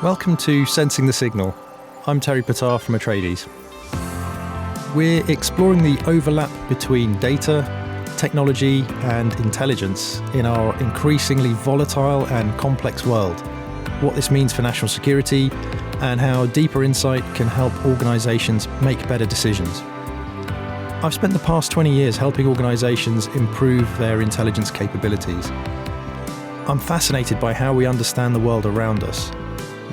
Welcome to Sensing the Signal. I'm Terry Patar from Atreides. We're exploring the overlap between data, technology and intelligence in our increasingly volatile and complex world, what this means for national security, and how deeper insight can help organisations make better decisions. I've spent the past 20 years helping organisations improve their intelligence capabilities. I'm fascinated by how we understand the world around us.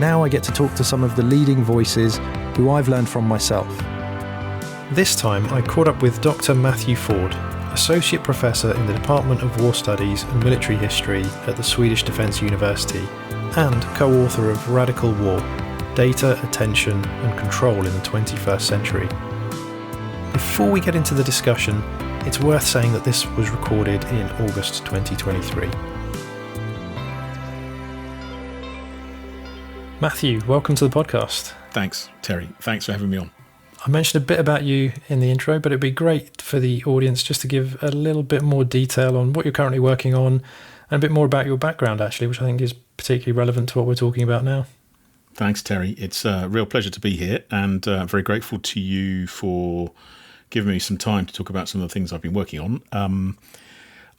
Now I get to talk to some of the leading voices who I've learned from myself. This time I caught up with Dr. Matthew Ford, Associate Professor in the Department of War Studies and Military History at the Swedish Defence University and co-author of Radical War, Data, Attention and Control in the 21st Century. Before we get into the discussion, it's worth saying that this was recorded in August 2023. Matthew, welcome to the podcast. Thanks, Terry. Thanks for having me on. I mentioned a bit about you in the intro, but it'd be great for the audience just to give a little bit more detail on what you're currently working on and a bit more about your background, actually, which I think is particularly relevant to what we're talking about now. Thanks, Terry. It's a real pleasure to be here and very grateful to you for giving me some time to talk about some of the things I've been working on.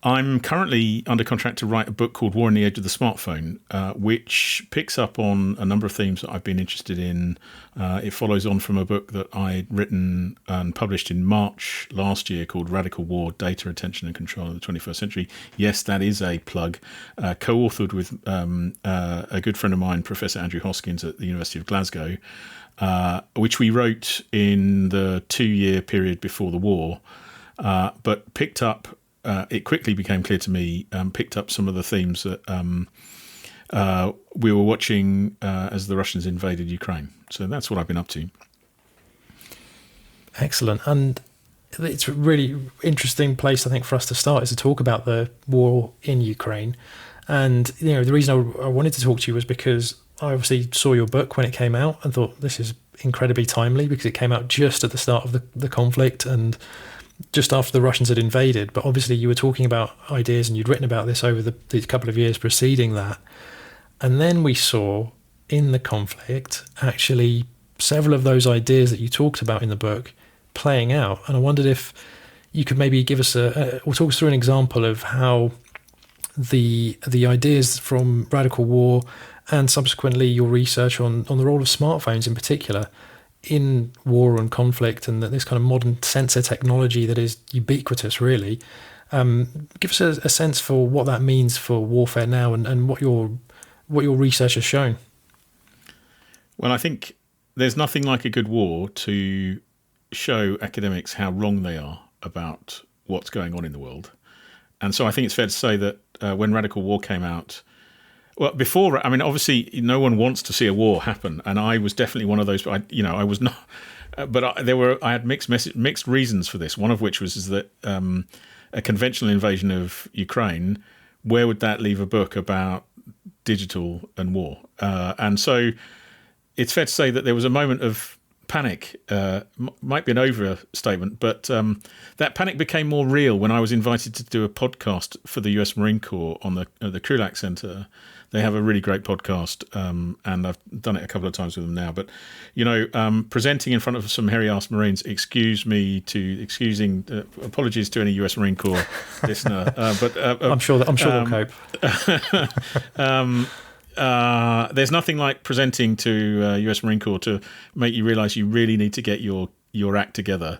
I'm currently under contract to write a book called War on the Edge of the Smartphone, which picks up on a number of themes that I've been interested in. It follows on from a book that I'd written and published in March last year called Radical War, Data, Attention and Control in the 21st Century. Yes, that is a plug. Co-authored with a good friend of mine, Professor Andrew Hoskins at the University of Glasgow, which we wrote in the 2-year period before the war, but picked up, it quickly became clear to me, picked up some of the themes that we were watching as the Russians invaded Ukraine. So that's what I've been up to. Excellent. And it's a really interesting place, I think, for us to start is to talk about the war in Ukraine. And, you know, the reason I wanted to talk to you was because I obviously saw your book when it came out and thought this is incredibly timely because it came out just at the start of the conflict and just after the Russians had invaded. But obviously you were talking about ideas and you'd written about this over the couple of years preceding that. And then we saw in the conflict actually several of those ideas that you talked about in the book playing out. And I wondered if you could maybe give us or talk us through an example of how the ideas from Radical War and subsequently your research on the role of smartphones in particular in war and conflict and this kind of modern sensor technology that is ubiquitous, really. Give us a sense for what that means for warfare now and what your research has shown. Well, I think there's nothing like a good war to show academics how wrong they are about what's going on in the world. And so I think it's fair to say that when Radical War came out, well, before, I mean, obviously, no one wants to see a war happen, and I was definitely one of those. I was not, but I had mixed reasons for this. One of which was that a conventional invasion of Ukraine, where would that leave a book about digital and war? And so, it's fair to say that there was a moment of panic. Might be an overstatement, but that panic became more real when I was invited to do a podcast for the U.S. Marine Corps on the Krulak Center. They have a really great podcast, and I've done it a couple of times with them now. But, presenting in front of some hairy-ass Marines, apologies to any US Marine Corps listener. But I'm sure they'll cope. There's nothing like presenting to US Marine Corps to make you realise you really need to get your act together.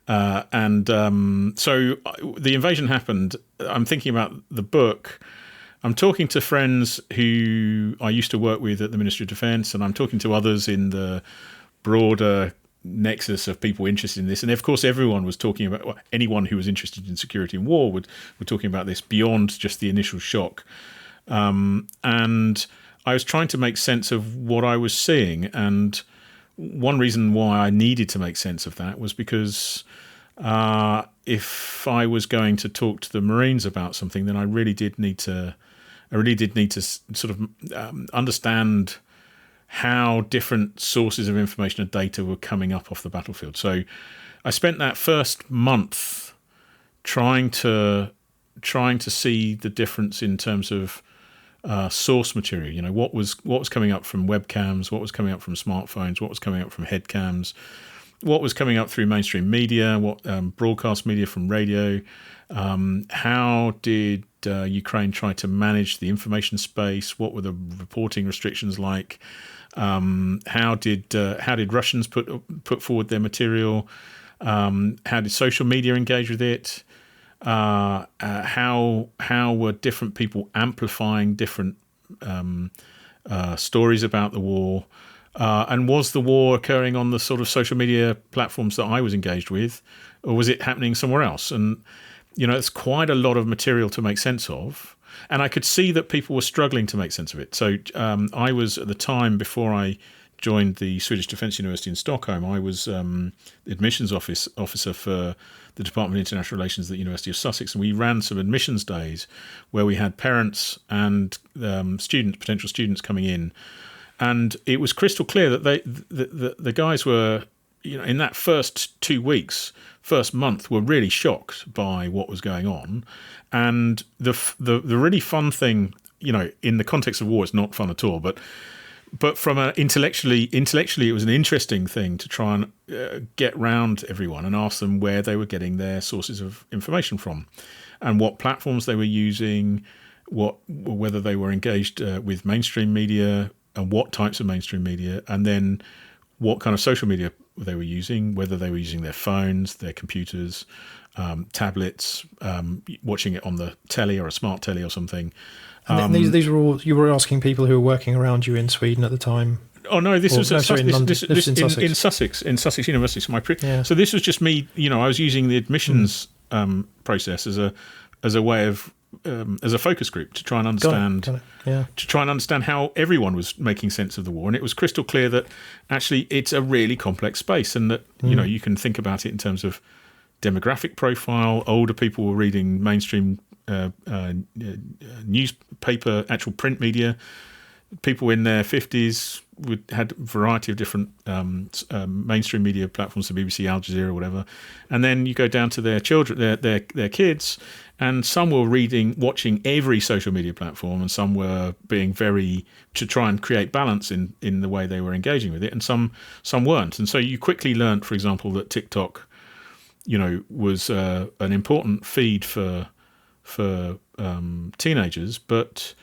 So the invasion happened. I'm thinking about the book. I'm talking to friends who I used to work with at the Ministry of Defence, and I'm talking to others in the broader nexus of people interested in this. And of course, everyone was talking about, well, anyone who was interested in security and war were talking about this beyond just the initial shock. And I was trying to make sense of what I was seeing. And one reason why I needed to make sense of that was because if I was going to talk to the Marines about something, then I really did need to sort of understand how different sources of information and data were coming up off the battlefield. So I spent that first month trying to see the difference in terms of source material. You know, what was coming up from webcams, what was coming up from smartphones, what was coming up from headcams, what was coming up through mainstream media, what broadcast media from radio. How did Ukraine try to manage the information space? What were the reporting restrictions like? How did Russians put forward their material? How did social media engage with it? How were different people amplifying different stories about the war? And was the war occurring on the sort of social media platforms that I was engaged with, or was it happening somewhere else? And, you know, it's quite a lot of material to make sense of. And I could see that people were struggling to make sense of it. So I was, at the time, before I joined the Swedish Defence University in Stockholm, I was the admissions officer for the Department of International Relations at the University of Sussex, and we ran some admissions days where we had parents and potential students coming in. And it was crystal clear that the guys were, you know, in that first 2 weeks, first month, were really shocked by what was going on. And the really fun thing, you know, in the context of war, it's not fun at all, but from intellectually, it was an interesting thing to try and get round everyone and ask them where they were getting their sources of information from, and what platforms they were using, whether they were engaged with mainstream media, and what types of mainstream media, and then what kind of social media they were using, whether they were using their phones, their computers, tablets, watching it on the telly or a smart telly or something. These were all, you were asking people who were working around you in Sweden at the time? Oh no, this was in Sussex. In Sussex University. So this was just me. You know, I was using the admissions process as a way of as a focus group to try and understand how everyone was making sense of the war. And it was crystal clear that actually it's a really complex space, and that you know, you can think about it in terms of demographic profile. Older people were reading mainstream newspaper, actual print media. People in their 50s had a variety of different mainstream media platforms, the BBC, Al Jazeera, whatever. And then you go down to their children, their kids, and some were watching every social media platform, and some were being to try and create balance in the way they were engaging with it, and some weren't. And so you quickly learnt, for example, that TikTok, you know, was an important feed for teenagers, but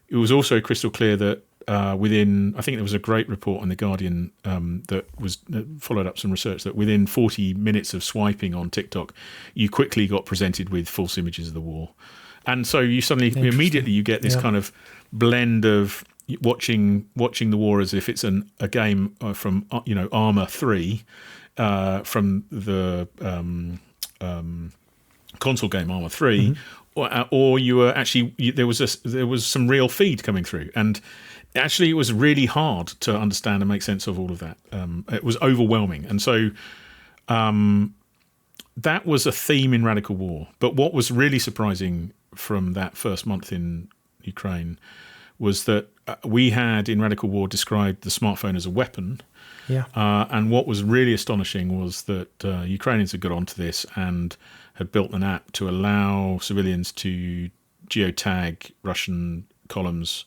it was also crystal clear that I think there was a great report on The Guardian that followed up some research, that within 40 minutes of swiping on TikTok, you quickly got presented with false images of the war. And so you immediately you get this kind of blend of watching the war as if it's a game from, you know, Armour 3, from the console game Armour 3, or you were actually, there was some real feed coming through, and actually it was really hard to understand and make sense of all of that. It was overwhelming, and so that was a theme in Radical War. But what was really surprising from that first month in Ukraine was that we had in Radical War described the smartphone as a weapon. Yeah. And what was really astonishing was that Ukrainians had got onto this and had built an app to allow civilians to geotag Russian columns,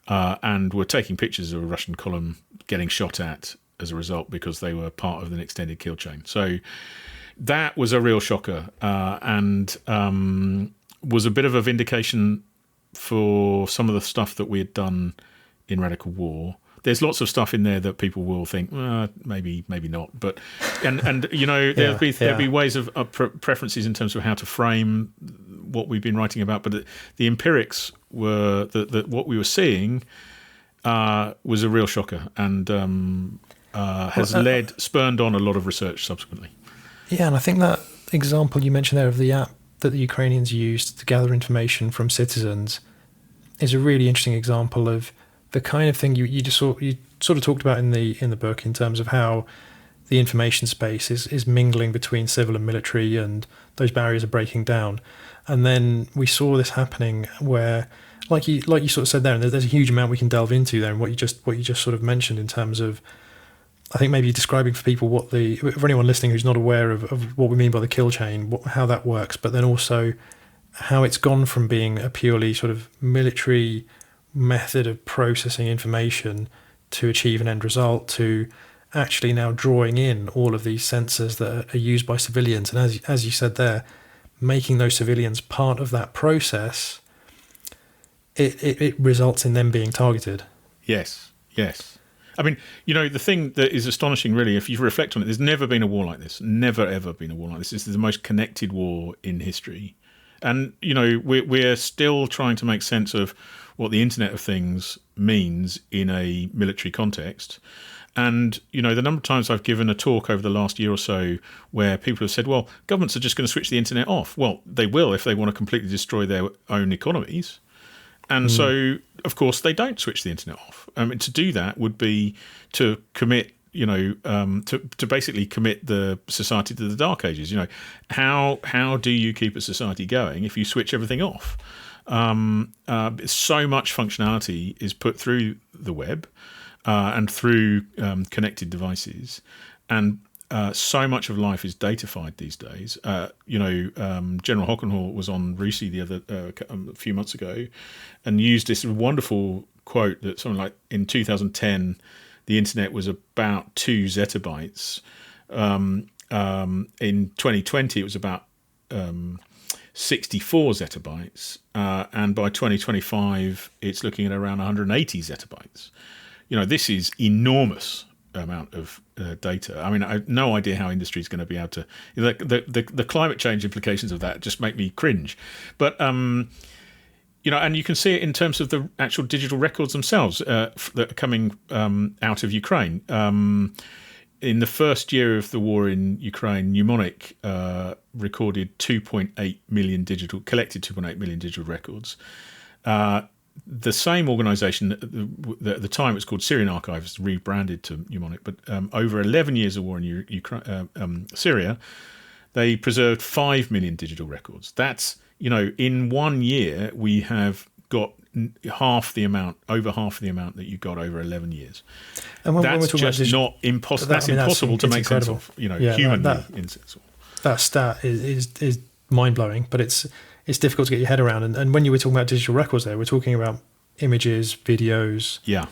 and were taking pictures of a Russian column getting shot at as a result, because they were part of an extended kill chain. So that was a real shocker, and was a bit of a vindication for some of the stuff that we had done in Radical War. There's lots of stuff in there that people will think, maybe not, but and you know, there'll be ways of preferences in terms of how to frame what we've been writing about. But the empirics were that what we were seeing was a real shocker, and has spurned on a lot of research subsequently. Yeah, and I think that example you mentioned there of the app that the Ukrainians used to gather information from citizens is a really interesting example of the kind of thing you sort of talked about in the book, in terms of how the information space is mingling between civil and military, and those barriers are breaking down. And then we saw this happening where, like you sort of said there, and there's a huge amount we can delve into there, and what you just sort of mentioned in terms of, I think maybe describing for people for anyone listening who's not aware of what we mean by the kill chain, how that works, but then also how it's gone from being a purely sort of military method of processing information to achieve an end result, to actually now drawing in all of these sensors that are used by civilians. And as you said there, making those civilians part of that process, it results in them being targeted. Yes. I mean, the thing that is astonishing, really, if you reflect on it, there's never been a war like this. Never, ever been a war like this. This is the most connected war in history. And, we're still trying to make sense of what the Internet of Things means in a military context. And, the number of times I've given a talk over the last year or so where people have said, well, governments are just going to switch the Internet off. Well, they will if they want to completely destroy their own economies. And so, of course, they don't switch the Internet off. I mean, to do that would be to commit, to basically commit the society to the dark ages. How do you keep a society going if you switch everything off? So much functionality is put through the web and through connected devices, and so much of life is datafied these days. General Hockenhall was on RUSI a few months ago, and used this wonderful quote that something like in 2010, the internet was about 2 zettabytes. In 2020, it was about 64 zettabytes, and by 2025, it's looking at around 180 zettabytes. This is enormous amount of data. I mean, I have no idea how industry is going to be able to. The climate change implications of that just make me cringe. But and you can see it in terms of the actual digital records themselves that are coming out of Ukraine. In the first year of the war in Ukraine, Mnemonic recorded 2.8 million collected 2.8 million digital records. The same organisation, at the time it was called Syrian Archives, rebranded to Mnemonic, but over 11 years of war in Syria, they preserved 5 million digital records. That's, in 1 year, we have got over half the amount that you got over 11 years. And that's just not impossible. That's impossible to make sense of, humanly insensible. That stat is mind-blowing, but it's difficult to get your head around. And when you were talking about digital records there, we're talking about images, videos. Yeah.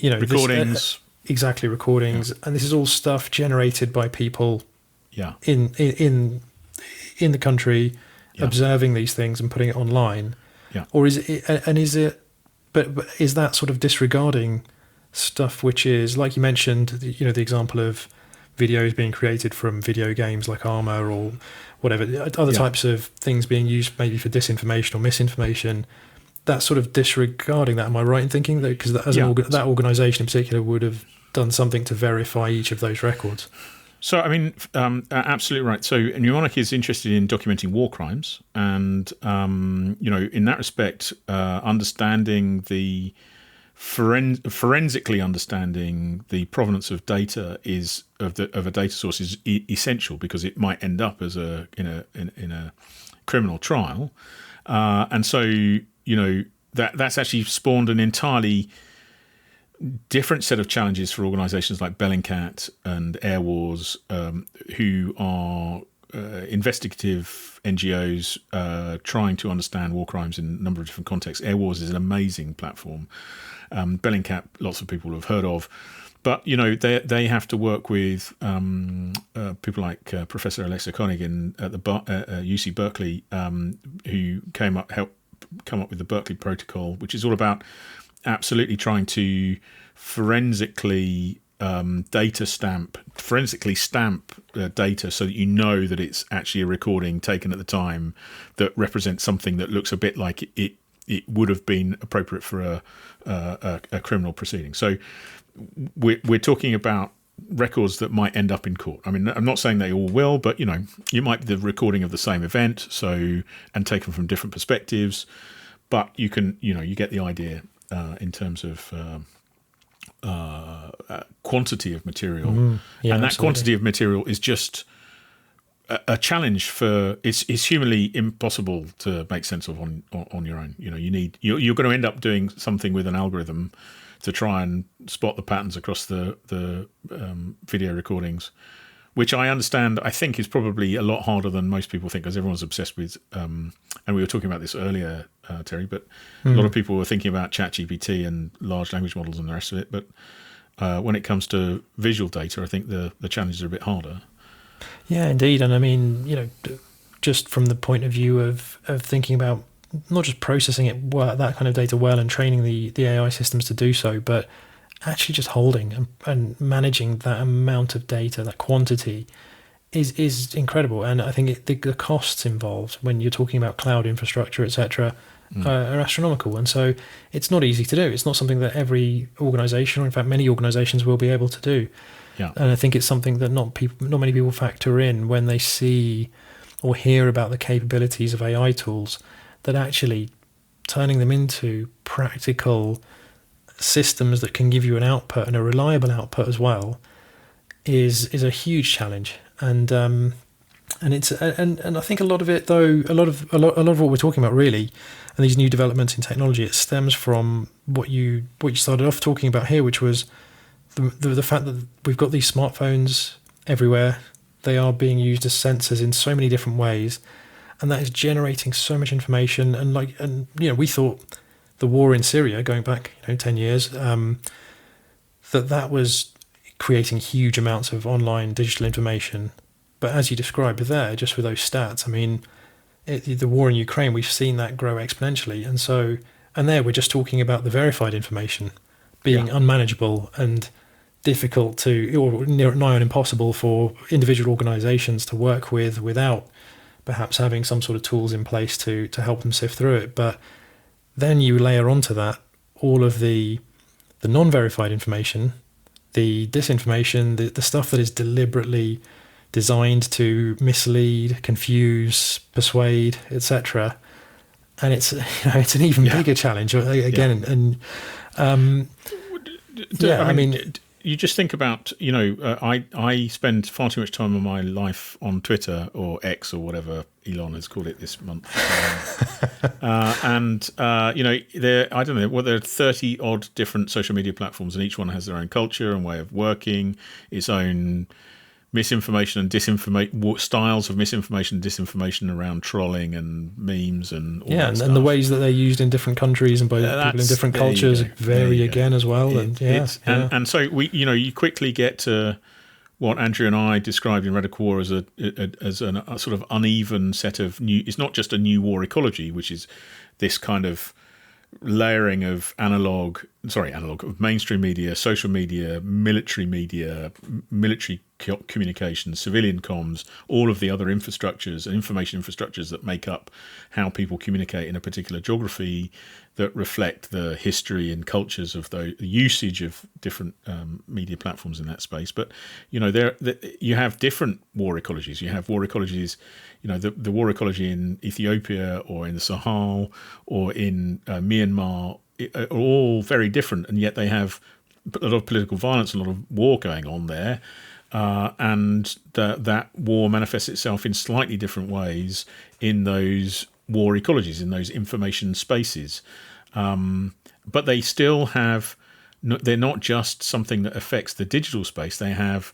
Recordings. Exactly, recordings. Yeah. And this is all stuff generated by people in the country, observing these things and putting it online. Yeah. Or is it but is that sort of disregarding stuff which is, like you mentioned, the example of videos being created from video games like Armour or whatever, other types of things being used maybe for disinformation or misinformation, that's sort of disregarding that. Am I right in thinking that? Because that organisation in particular would have done something to verify each of those records. So, I mean, absolutely right. So Mnemonic is interested in documenting war crimes. And, in that respect, understanding the forensically understanding the provenance of data of a data source is essential, because it might end up as in a criminal trial, and so that's actually spawned an entirely different set of challenges for organisations like Bellingcat and Air Wars, who are investigative NGOs trying to understand war crimes in a number of different contexts. Air Wars is an amazing platform. Bellingcat, lots of people have heard of, but they have to work with people like Professor Alexa Koenig at the UC Berkeley, who helped come up with the Berkeley Protocol, which is all about absolutely trying to forensically stamp data so that that it's actually a recording taken at the time that represents something that looks a bit like it would have been appropriate for a criminal proceeding. So we're talking about records that might end up in court. I mean, I'm not saying they all will, but you might be the recording of the same event, and taken from different perspectives, but you can you get the idea in terms of quantity of material, and that absolutely. Quantity of material is just a challenge it's humanly impossible to make sense of on your own. You're going to end up doing something with an algorithm to try and spot the patterns across the video recordings, which I understand, I think is probably a lot harder than most people think, because everyone's obsessed with, and we were talking about this earlier, Terry, but a lot of people were thinking about ChatGPT and large language models and the rest of it. But when it comes to visual data, I think the challenges are a bit harder. Yeah, indeed. And I mean, just from the point of view of thinking about not just processing that kind of data well and training the AI systems to do so, but actually just holding and managing that amount of data, that quantity, is incredible. And I think the costs involved when you're talking about cloud infrastructure, etc., are astronomical. And so it's not easy to do. It's not something that every organisation, or in fact many organisations, will be able to do. Yeah. And I think it's something that not many people factor in when they see or hear about the capabilities of AI tools, that actually turning them into practical systems that can give you an output, and a reliable output as well, is a huge challenge. And it's and I think a lot of it, though, a lot of what we're talking about really, and these new developments in technology, it stems from what you started off talking about here, which was the fact that we've got these smartphones everywhere. They are being used as sensors in so many different ways, and that is generating so much information. And we thought the war in Syria, going back 10 years, that was creating huge amounts of online digital information. But as you described there, just with those stats, I mean, the war in Ukraine, we've seen that grow exponentially. And there we're just talking about the verified information being unmanageable and difficult or nigh on impossible for individual organisations to work with, without perhaps having some sort of tools in place to help them sift through it. But then you layer onto that all of the non-verified information, the disinformation, the stuff that is deliberately designed to mislead, confuse, persuade, etc. And it's an even bigger challenge again. I mean, you just think about, I spend far too much time of my life on Twitter, or X, or whatever Elon has called it this month. There are 30 odd different social media platforms, and each one has their own culture and way of working, its own misinformation and disinformation, styles of misinformation and disinformation around trolling and memes and all that stuff. And the ways that they're used in different countries and by people in different cultures vary again as well. And so you quickly get to what Andrew and I described in Radical War as a sort of uneven set of new. It's not just a new war ecology, which is this kind of layering of of mainstream media, social media, military communications, civilian comms, all of the other infrastructures and information infrastructures that make up how people communicate in a particular geography, that reflect the history and cultures of the usage of different media platforms in that space. But you have different war ecologies. You have war ecologies, the war ecology in Ethiopia or in the Sahel or in Myanmar are all very different, and yet they have a lot of political violence, a lot of war going on there. And that war manifests itself in slightly different ways in those war ecologies, in those information spaces. But they still have, they're not just something that affects the digital space, they have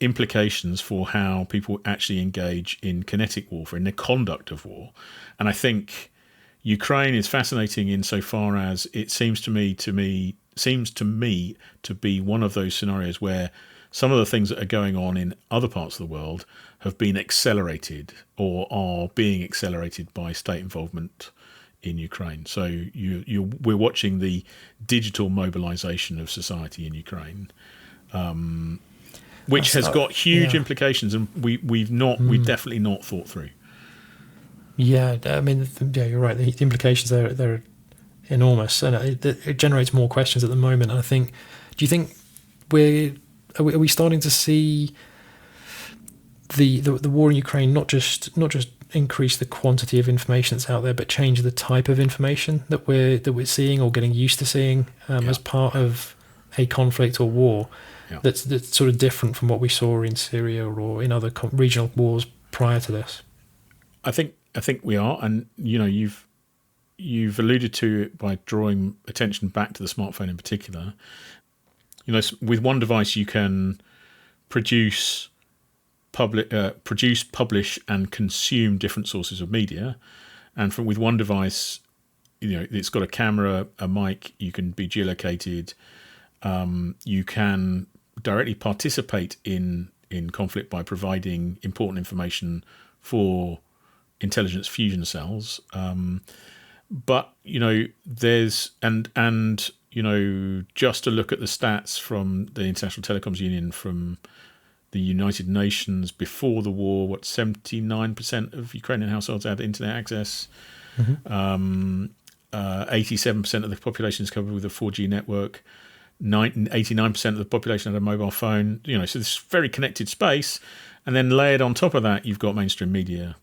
implications for how people actually engage in kinetic warfare, in the conduct of war. And I think Ukraine is fascinating insofar as it seems to me to be one of those scenarios where some of the things that are going on in other parts of the world have been accelerated or are being accelerated by state involvement in Ukraine. So we're watching the digital mobilization of society in Ukraine, which has got huge implications, and we've definitely not thought through. Yeah, I mean, you're right. The implications they're enormous, and it generates more questions at the moment. I think. Do you think are we starting to see the war in Ukraine not just increase the quantity of information that's out there, but change the type of information that we're seeing or getting used to seeing as part of a conflict or war that's sort of different from what we saw in Syria or in other regional wars prior to this? I think we are, and you've alluded to it by drawing attention back to the smartphone in particular. With one device you can produce produce, publish, and consume different sources of media. And with one device, it's got a camera, a mic. You can be geolocated. You can directly participate in conflict by providing important information for intelligence fusion cells. But there's just to look at the stats from the International Telecoms Union from the United Nations before the war, 79% of Ukrainian households had internet access. 87% of the population is covered with a 4G network. 89% of the population had a mobile phone. So this very connected space, and then layered on top of that, you've got mainstream media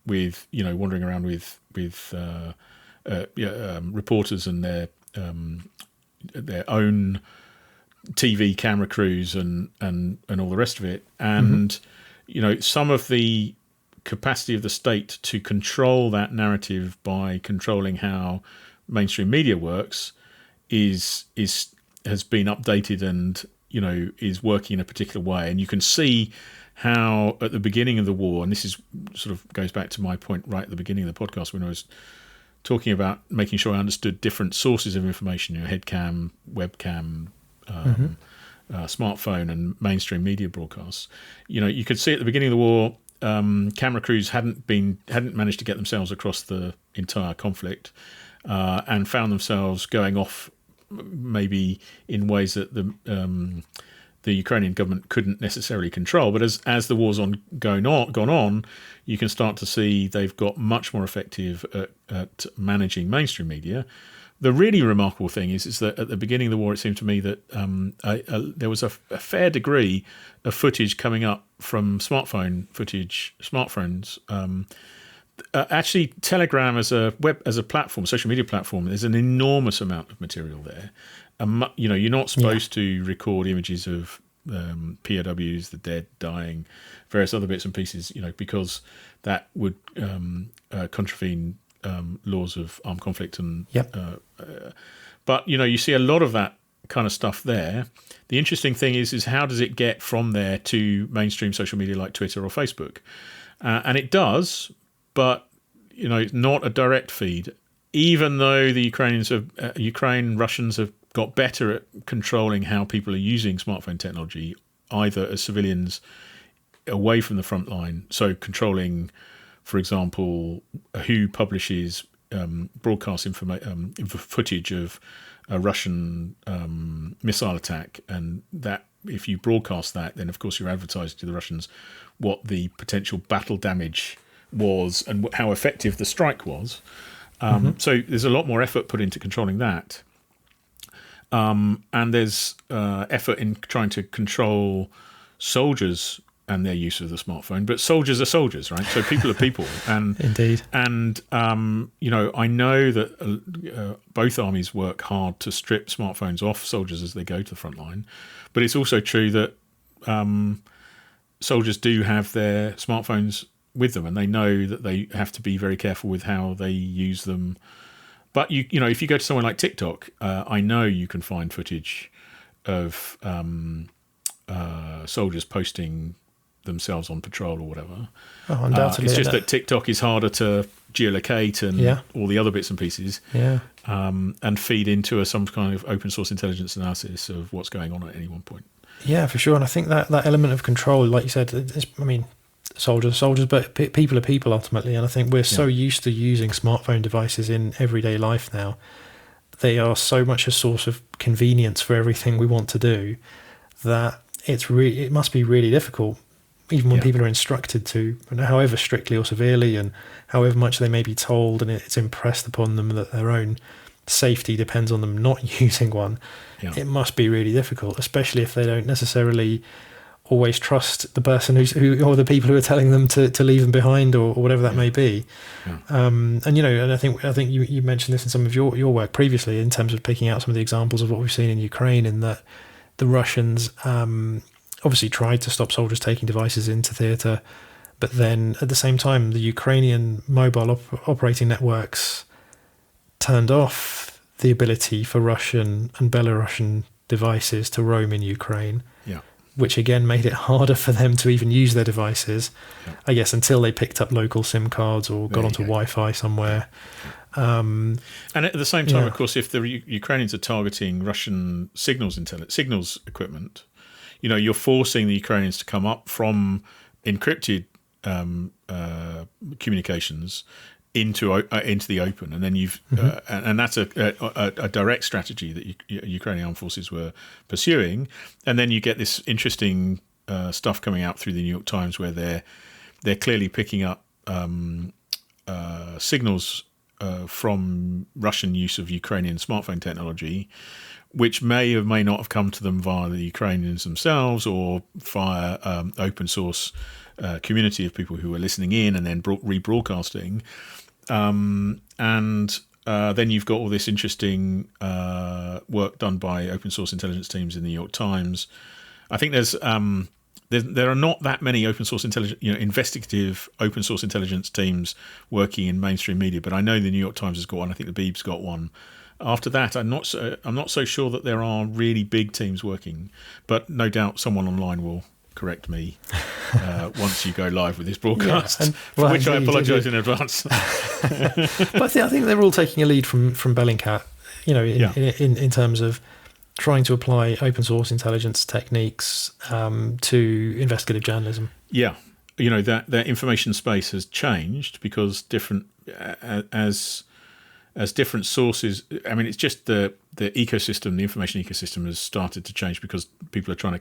with wandering around with reporters and their own TV camera crews and all the rest of it, and some of the capacity of the state to control that narrative by controlling how mainstream media works has been updated and is working in a particular way. And you can see how at the beginning of the war, and this is sort of goes back to my point right at the beginning of the podcast when I was talking about making sure I understood different sources of information, headcam, webcam, smartphone, and mainstream media broadcasts. You could see at the beginning of the war, camera crews hadn't managed to get themselves across the entire conflict, and found themselves going off maybe in ways that the Ukrainian government couldn't necessarily control. But as the war's gone on, you can start to see they've got much more effective at managing mainstream media. The really remarkable thing is that at the beginning of the war, it seemed to me that there was a fair degree of footage coming up from smartphones. Actually, Telegram as a platform, social media platform, there's an enormous amount of material there. You're not supposed to record images of POWs, the dead, dying, various other bits and pieces, because that would contravene laws of armed conflict and but you see a lot of that kind of stuff there. The interesting thing is how does it get from there to mainstream social media like Twitter or Facebook? And it does, but it's not a direct feed. Even though the Russians have got better at controlling how people are using smartphone technology, either as civilians away from the front line, so controlling, for example, who publishes broadcast footage of a Russian missile attack, and that if you broadcast that, then of course you're advertising to the Russians what the potential battle damage was and how effective the strike was. So there's a lot more effort put into controlling that. And there's effort in trying to control soldiers and their use of the smartphone. But soldiers are soldiers, right? So people are people. And Indeed. And, I know that both armies work hard to strip smartphones off soldiers as they go to the front line. But it's also true that soldiers do have their smartphones with them, and they know that they have to be very careful with how they use them. But if you go to somewhere like TikTok, I know you can find footage of soldiers posting themselves on patrol or whatever. Oh, undoubtedly. It's just that TikTok is harder to geolocate and all the other bits and pieces, and feed into some kind of open source intelligence analysis of what's going on at any one point. Yeah, for sure. And I think that element of control, like you said, soldiers, but people are people ultimately. And I think we're so used to using smartphone devices in everyday life now. They are so much a source of convenience for everything we want to do that it must be really difficult, even when people are instructed to, however strictly or severely, and however much they may be told, and it's impressed upon them that their own safety depends on them not using one. It must be really difficult, especially if they don't necessarily always trust the person who or the people who are telling them to leave them behind or whatever that may be. And I think you mentioned this in some of your work previously in terms of picking out some of the examples of what we've seen in Ukraine, in that the Russians obviously tried to stop soldiers taking devices into theatre, but then at the same time the Ukrainian mobile operating networks turned off the ability for Russian and Belarusian devices to roam in Ukraine. which again made it harder for them to even use their devices, I guess, until they picked up local SIM cards or got onto Wi-Fi somewhere. And at the same time, of course, if the Ukrainians are targeting Russian signals equipment, you're forcing the Ukrainians to come up from encrypted communications into the open, and then and that's a direct strategy that Ukrainian armed forces were pursuing, and then you get this interesting stuff coming out through the New York Times where they're clearly picking up signals from Russian use of Ukrainian smartphone technology, which may or may not have come to them via the Ukrainians themselves or via open source community of people who were listening in and then rebroadcasting. And then you've got all this interesting work done by open source intelligence teams in the New York Times. I think there are not that many open source investigative open source intelligence teams working in mainstream media, but I know the New York Times has got one. I think the Beeb's got one. After that, I'm not so sure that there are really big teams working, but no doubt someone online will correct me once you go live with this broadcast, for which I apologise in advance. But I think they're all taking a lead from Bellingcat, in terms of trying to apply open source intelligence techniques to investigative journalism. Yeah, that information space has changed because different as different sources. I mean, it's just the ecosystem, the information ecosystem has started to change because people are trying to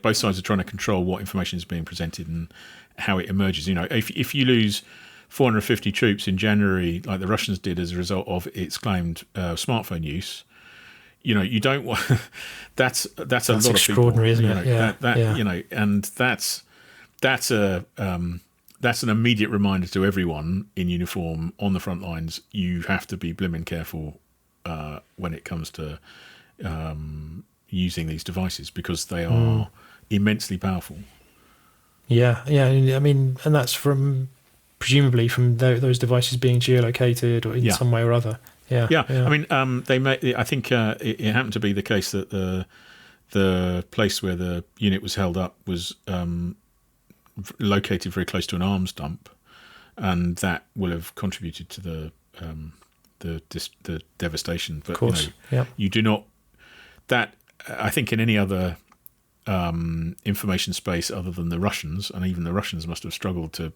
both sides are trying to control what information is being presented and how it emerges. If you lose 450 troops in January, like the Russians did as a result of its claimed smartphone use, you don't want. That's a lot of people. Extraordinary, isn't it? And that's an immediate reminder to everyone in uniform on the front lines. You have to be blimmin' careful when it comes to using these devices because they are immensely powerful. Yeah. I mean, and that's presumably from those devices being geolocated or in some way or other. Yeah. I mean, I think it happened to be the case that the place where the unit was held up was located very close to an arms dump, and that will have contributed to the devastation. But of course, you do not. That I think in any other information space other than the Russians, and even the Russians must have struggled to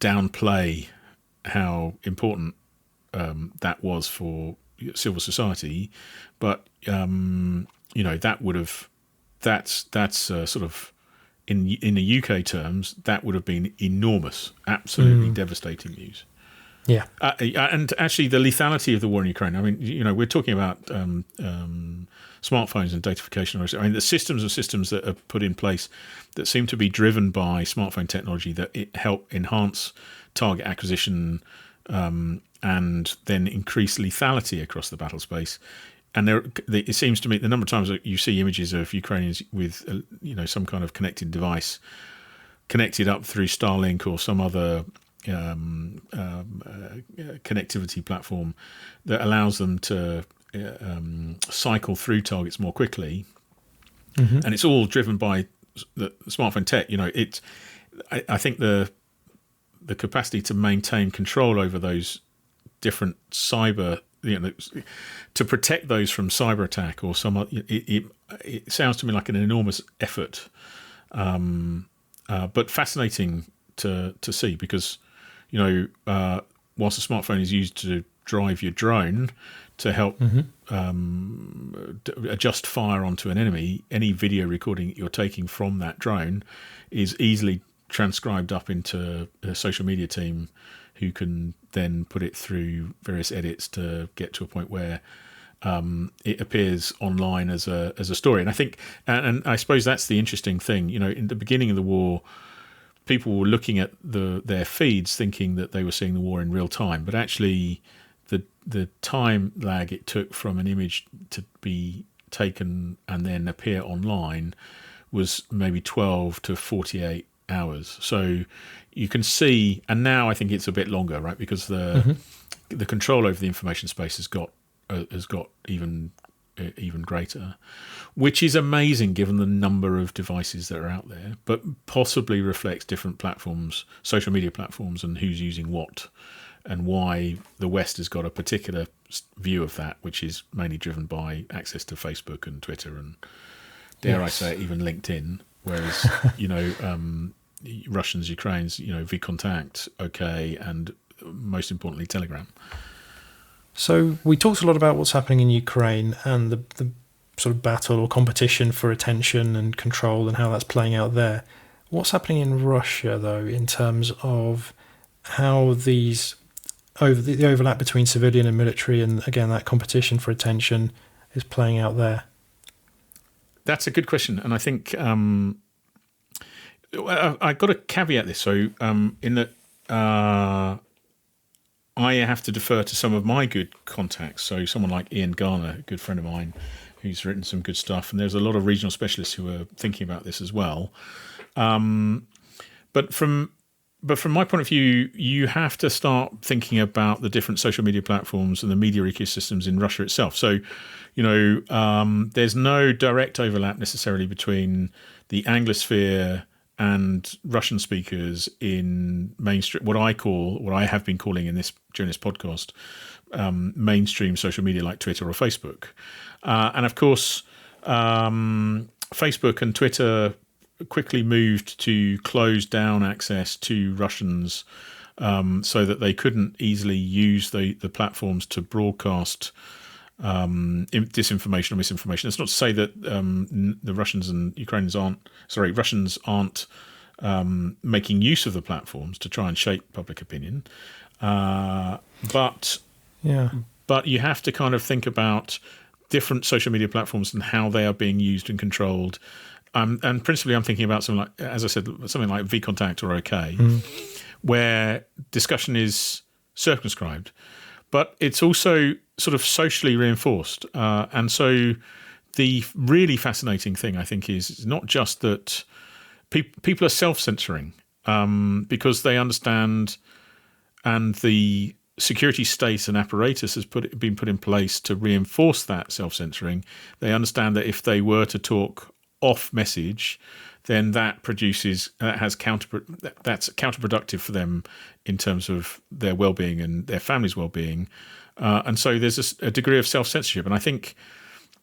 downplay how important that was for civil society. But that would have. That's sort of in the UK terms, that would have been enormous, absolutely devastating news. Yeah, and actually the lethality of the war in Ukraine. I mean, we're talking about smartphones and datafication. I mean, the systems that are put in place that seem to be driven by smartphone technology that it help enhance target acquisition and then increase lethality across the battle space. And it seems to me the number of times that you see images of Ukrainians with some kind of connected device connected up through Starlink or some other connectivity platform that allows them to cycle through targets more quickly, and it's all driven by the smartphone tech. I think the capacity to maintain control over those different cyber. To protect those from cyber attack or some, it sounds to me like an enormous effort, but fascinating to see because, whilst a smartphone is used to drive your drone to help adjust fire onto an enemy, any video recording you're taking from that drone is easily transcribed up into a social media team who can then put it through various edits to get to a point where it appears online as a story. And I think, and I suppose that's the interesting thing. In the beginning of the war, people were looking at their feeds thinking that they were seeing the war in real time, but actually the time lag it took from an image to be taken and then appear online was maybe 12 to 48 hours. So you can see, and now I think it's a bit longer, right? Because the control over the information space has got even even greater, which is amazing given the number of devices that are out there, but possibly reflects different platforms, social media platforms, and who's using what, and why the West has got a particular view of that, which is mainly driven by access to Facebook and Twitter and, dare I say it, even LinkedIn, whereas, Russians, Ukrainians, VKontakte, OK, and most importantly, Telegram. So we talked a lot about what's happening in Ukraine and the sort of battle or competition for attention and control and how that's playing out there. What's happening in Russia, though, in terms of how the overlap between civilian and military and, again, that competition for attention is playing out there? That's a good question. And I think I've got to caveat this. So in that I have to defer to some of my good contacts. So someone like Ian Garner, a good friend of mine, who's written some good stuff. And there's a lot of regional specialists who are thinking about this as well. But from my point of view, you have to start thinking about the different social media platforms and the media ecosystems in Russia itself. So, there's no direct overlap necessarily between the Anglosphere and Russian speakers in mainstream, what I have been calling during this podcast, mainstream social media like Twitter or Facebook. And of course, Facebook and Twitter quickly moved to close down access to Russians so that they couldn't easily use the platforms to broadcast disinformation or misinformation. That's not to say that the Russians and Ukrainians aren't making use of the platforms to try and shape public opinion. But you have to kind of think about different social media platforms and how they are being used and controlled. And principally, I'm thinking about something like, as I said, something like VKontakte or OK, where discussion is circumscribed, but it's also sort of socially reinforced. And so the really fascinating thing, I think, is not just that people are self-censoring because they understand, and the security state and apparatus has been put in place to reinforce that self-censoring. They understand that if they were to talk off message, then that's counterproductive for them in terms of their well-being and their family's well-being. And so there's a degree of self-censorship. And I think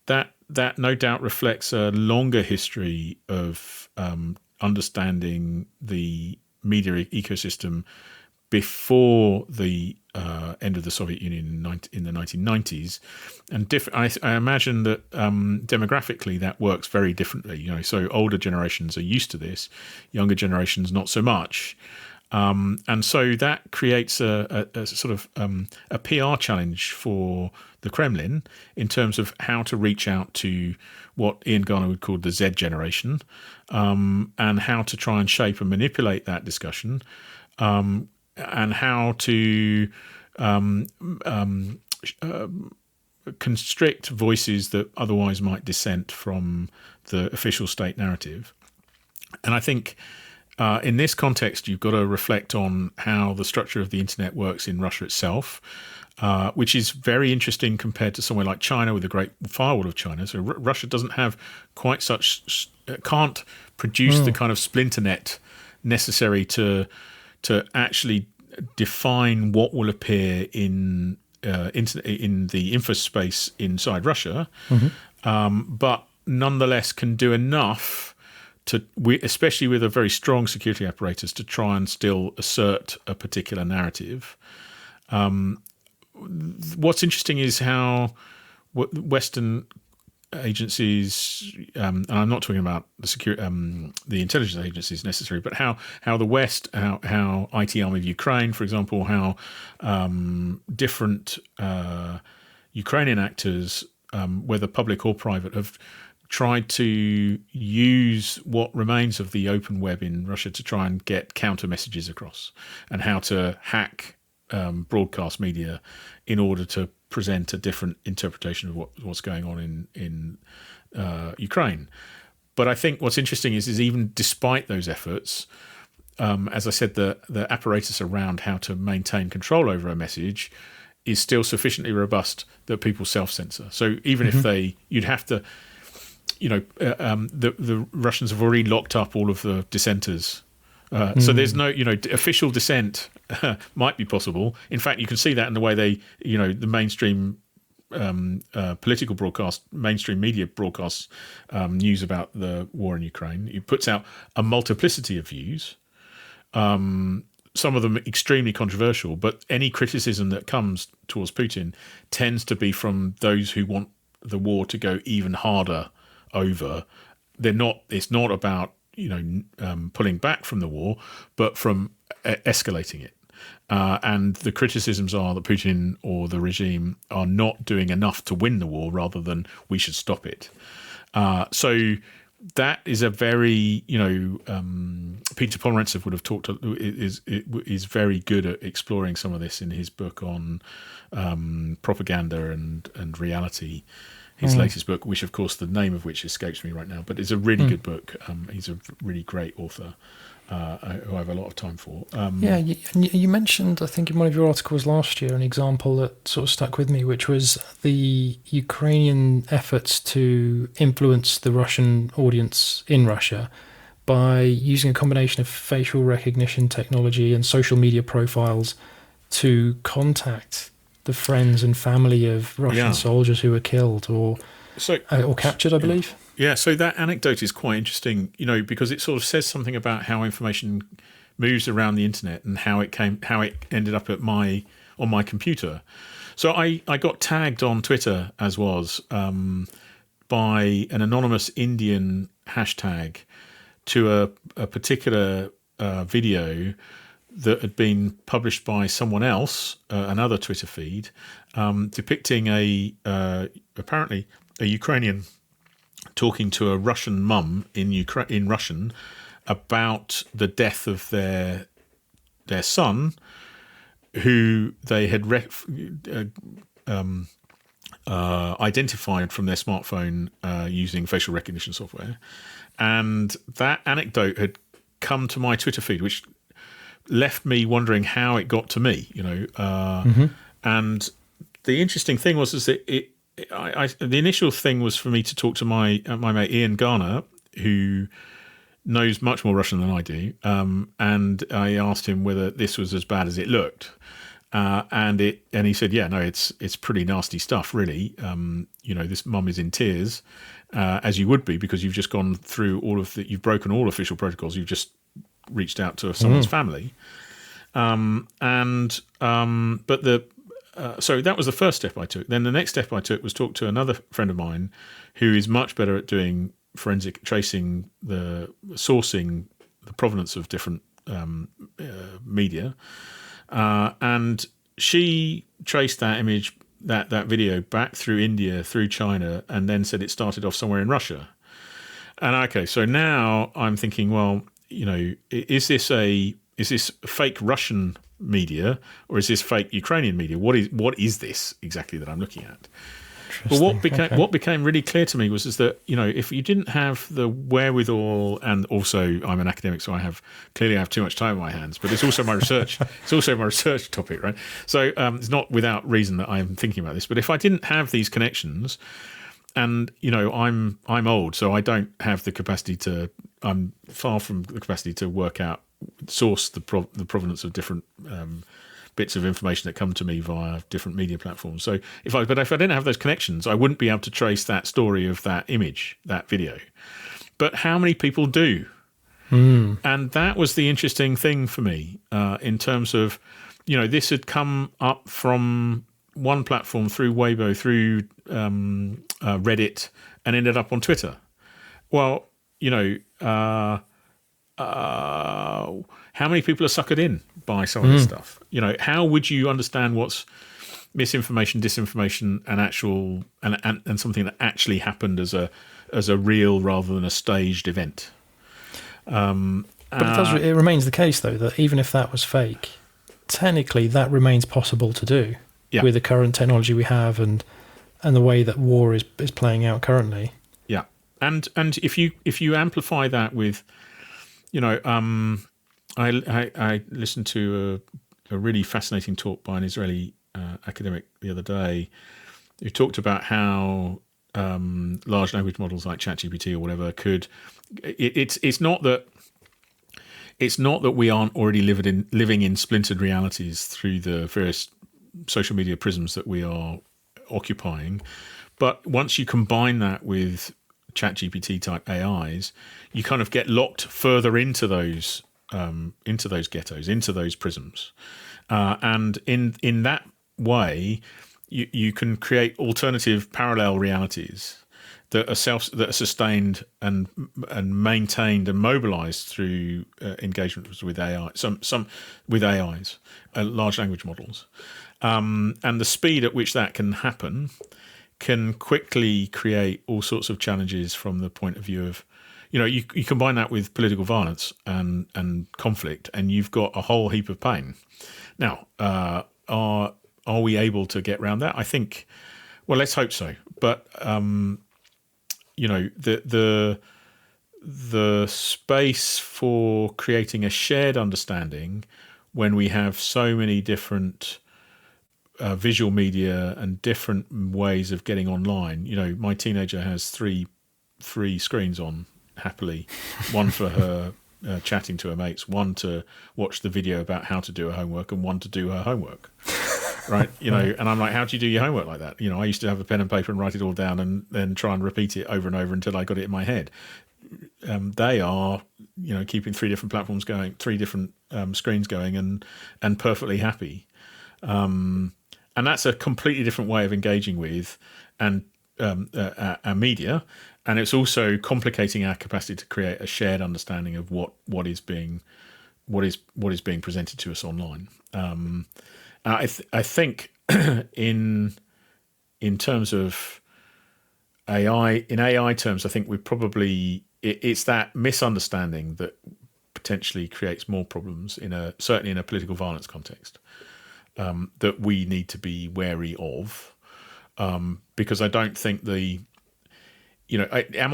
that no doubt reflects a longer history of understanding the media ecosystem before the end of the Soviet Union in the 1990s. And I imagine that demographically that works very differently. So older generations are used to this, younger generations not so much. And so that creates a sort of a PR challenge for the Kremlin in terms of how to reach out to what Ian Garner would call the Z generation, and how to try and shape and manipulate that discussion, and how to constrict voices that otherwise might dissent from the official state narrative. And I think in this context, you've got to reflect on how the structure of the internet works in Russia itself, which is very interesting compared to somewhere like China with the Great Firewall of China. So Russia doesn't have quite such, can't produce the kind of splinter net necessary to actually define what will appear in the infospace inside Russia, but nonetheless can do enough especially with a very strong security apparatus, to try and still assert a particular narrative. What's interesting is how Western agencies, and I'm not talking about the intelligence agencies necessarily, but how the West, how IT Army of Ukraine, for example, how different Ukrainian actors, whether public or private, have tried to use what remains of the open web in Russia to try and get counter messages across, and how to hack broadcast media in order to present a different interpretation of what's going on in Ukraine. But I think what's interesting is even despite those efforts, as I said, the apparatus around how to maintain control over a message is still sufficiently robust that people self-censor. So even if you'd have to, the Russians have already locked up all of the dissenters. So there's no, official dissent might be possible. In fact, you can see that in the way the mainstream political broadcast, mainstream media broadcasts news about the war in Ukraine. It puts out a multiplicity of views. Some of them extremely controversial, but any criticism that comes towards Putin tends to be from those who want the war to go even harder over. It's not about pulling back from the war, but from escalating it. And the criticisms are that Putin or the regime are not doing enough to win the war, rather than we should stop it. So that is a very, Peter Pomerantsev would have talked is very good at exploring some of this in his book on propaganda and reality. His latest book, which of course the name of which escapes me right now, but it's a really good book. He's a really great author who I have a lot of time for. You mentioned, I think in one of your articles last year, an example that sort of stuck with me, which was the Ukrainian efforts to influence the Russian audience in Russia by using a combination of facial recognition technology and social media profiles to contact the friends and family of Russian soldiers who were killed or captured, I believe. Yeah, so that anecdote is quite interesting, because it sort of says something about how information moves around the internet and how it ended up on my computer. So I got tagged on Twitter, as was, by an anonymous Indian hashtag to a particular video that had been published by someone else, another Twitter feed, depicting apparently a Ukrainian talking to a Russian mum in Russian about the death of their son, who they had identified from their smartphone using facial recognition software. And that anecdote had come to my Twitter feed, which left me wondering how it got to me, And the interesting thing was that the initial thing was for me to talk to my mate Ian Garner, who knows much more Russian than I do, and I asked him whether this was as bad as it looked, and he said, yeah, no, it's pretty nasty stuff, really. This mum is in tears, as you would be, because you've just gone through you've broken all official protocols. You've just reached out to someone's family, so that was the first step I took. Then the next step I took was talk to another friend of mine who is much better at doing forensic tracing, sourcing the provenance of different media, and she traced that image, that video, back through India, through China, and then said it started off somewhere in Russia. And okay, so now I'm thinking, well, is this fake Russian media or is this fake Ukrainian media? What is this exactly that I'm looking at? But what became really clear to me was that if you didn't have the wherewithal, and also I'm an academic, so I have too much time on my hands. But it's also my research. It's also my research topic, right? So it's not without reason that I'm thinking about this. But if I didn't have these connections, and I'm old, so I don't have the capacity to. I'm far from the capacity to source the provenance of different bits of information that come to me via different media platforms. So if I didn't have those connections, I wouldn't be able to trace that story of that image, that video. But how many people do? And that was the interesting thing for me, in terms of, this had come up from one platform through Weibo, through Reddit, and ended up on Twitter. Well, how many people are suckered in by some of this stuff? How would you understand what's misinformation, disinformation, and something that actually happened as a real rather than a staged event? But it remains the case, though, that even if that was fake, technically that remains possible to do with the current technology we have and the way that war is playing out currently. Yeah, and if you amplify that with, I listened to a really fascinating talk by an Israeli academic the other day who talked about how large language models like ChatGPT or whatever could. It's not that we aren't already living in splintered realities through the various social media prisms that we are occupying, but once you combine that with ChatGPT type AIs, you kind of get locked further into those ghettos, into those prisms, and in that way, you can create alternative parallel realities that are sustained and maintained and mobilized through engagements with AI, some with AIs, large language models, and the speed at which that can happen can quickly create all sorts of challenges from the point of view of, you combine that with political violence and conflict, and you've got a whole heap of pain. Now, are we able to get around that? I think, well, let's hope so. But the space for creating a shared understanding when we have so many different visual media and different ways of getting online. My teenager has three screens on happily, one for her chatting to her mates, one to watch the video about how to do her homework, and one to do her homework. Right, and I'm like, how do you do your homework like that? I used to have a pen and paper and write it all down and then try and repeat it over and over until I got it in my head. They are, keeping three different platforms going, three different screens going, and perfectly happy. And that's a completely different way of engaging with and our media, and it's also complicating our capacity to create a shared understanding of what is being presented to us online. I think in terms of AI terms, I think we probably it's that misunderstanding that potentially creates more problems certainly in a political violence context that we need to be wary of, because I don't think am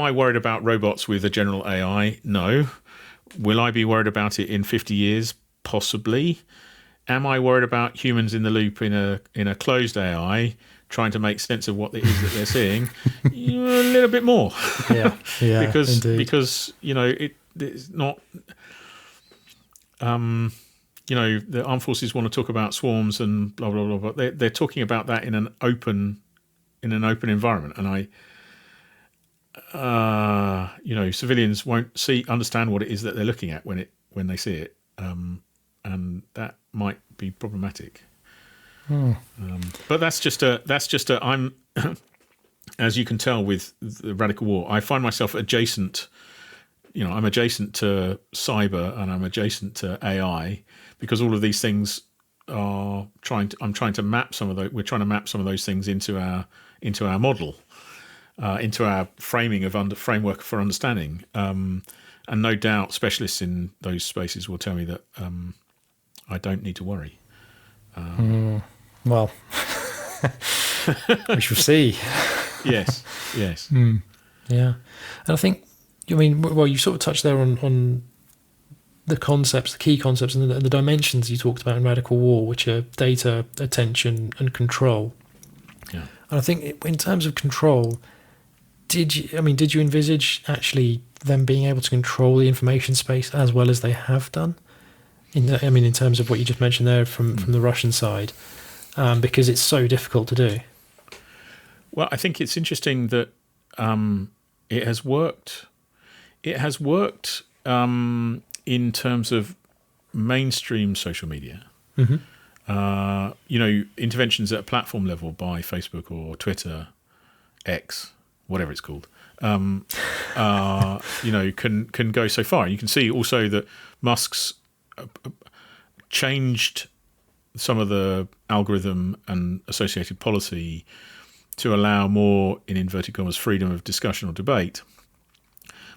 I worried about robots with a general AI? No. Will I be worried about it in 50 years? Possibly. Am I worried about humans in the loop in a closed AI trying to make sense of what it is that they're seeing? A little bit more. Yeah, because indeed. it's not. The armed forces want to talk about swarms and blah blah blah, but they're talking about that in an open environment, and civilians won't understand what it is that they're looking at when they see it, and that might be problematic. But that's just a I'm as you can tell with the radical war, I find myself adjacent. I'm adjacent to cyber and I'm adjacent to AI, because all of these things are we're trying to map some of those things into our model, into our framework for understanding. And no doubt specialists in those spaces will tell me that I don't need to worry. Well, we shall see. Yes. Yeah. And I think, you sort of touched there on the concepts, the key concepts, and the dimensions you talked about in Radical War, which are data, attention, and control. Yeah. And I think in terms of control, did you envisage actually them being able to control the information space as well as they have done? In terms of what you just mentioned there from the Russian side, because it's so difficult to do. Well, I think it's interesting that it has worked. It has worked in terms of mainstream social media. Mm-hmm. Interventions at a platform level by Facebook or Twitter, X, whatever it's called, can go so far. You can see also that Musk's changed some of the algorithm and associated policy to allow more, in inverted commas, freedom of discussion or debate.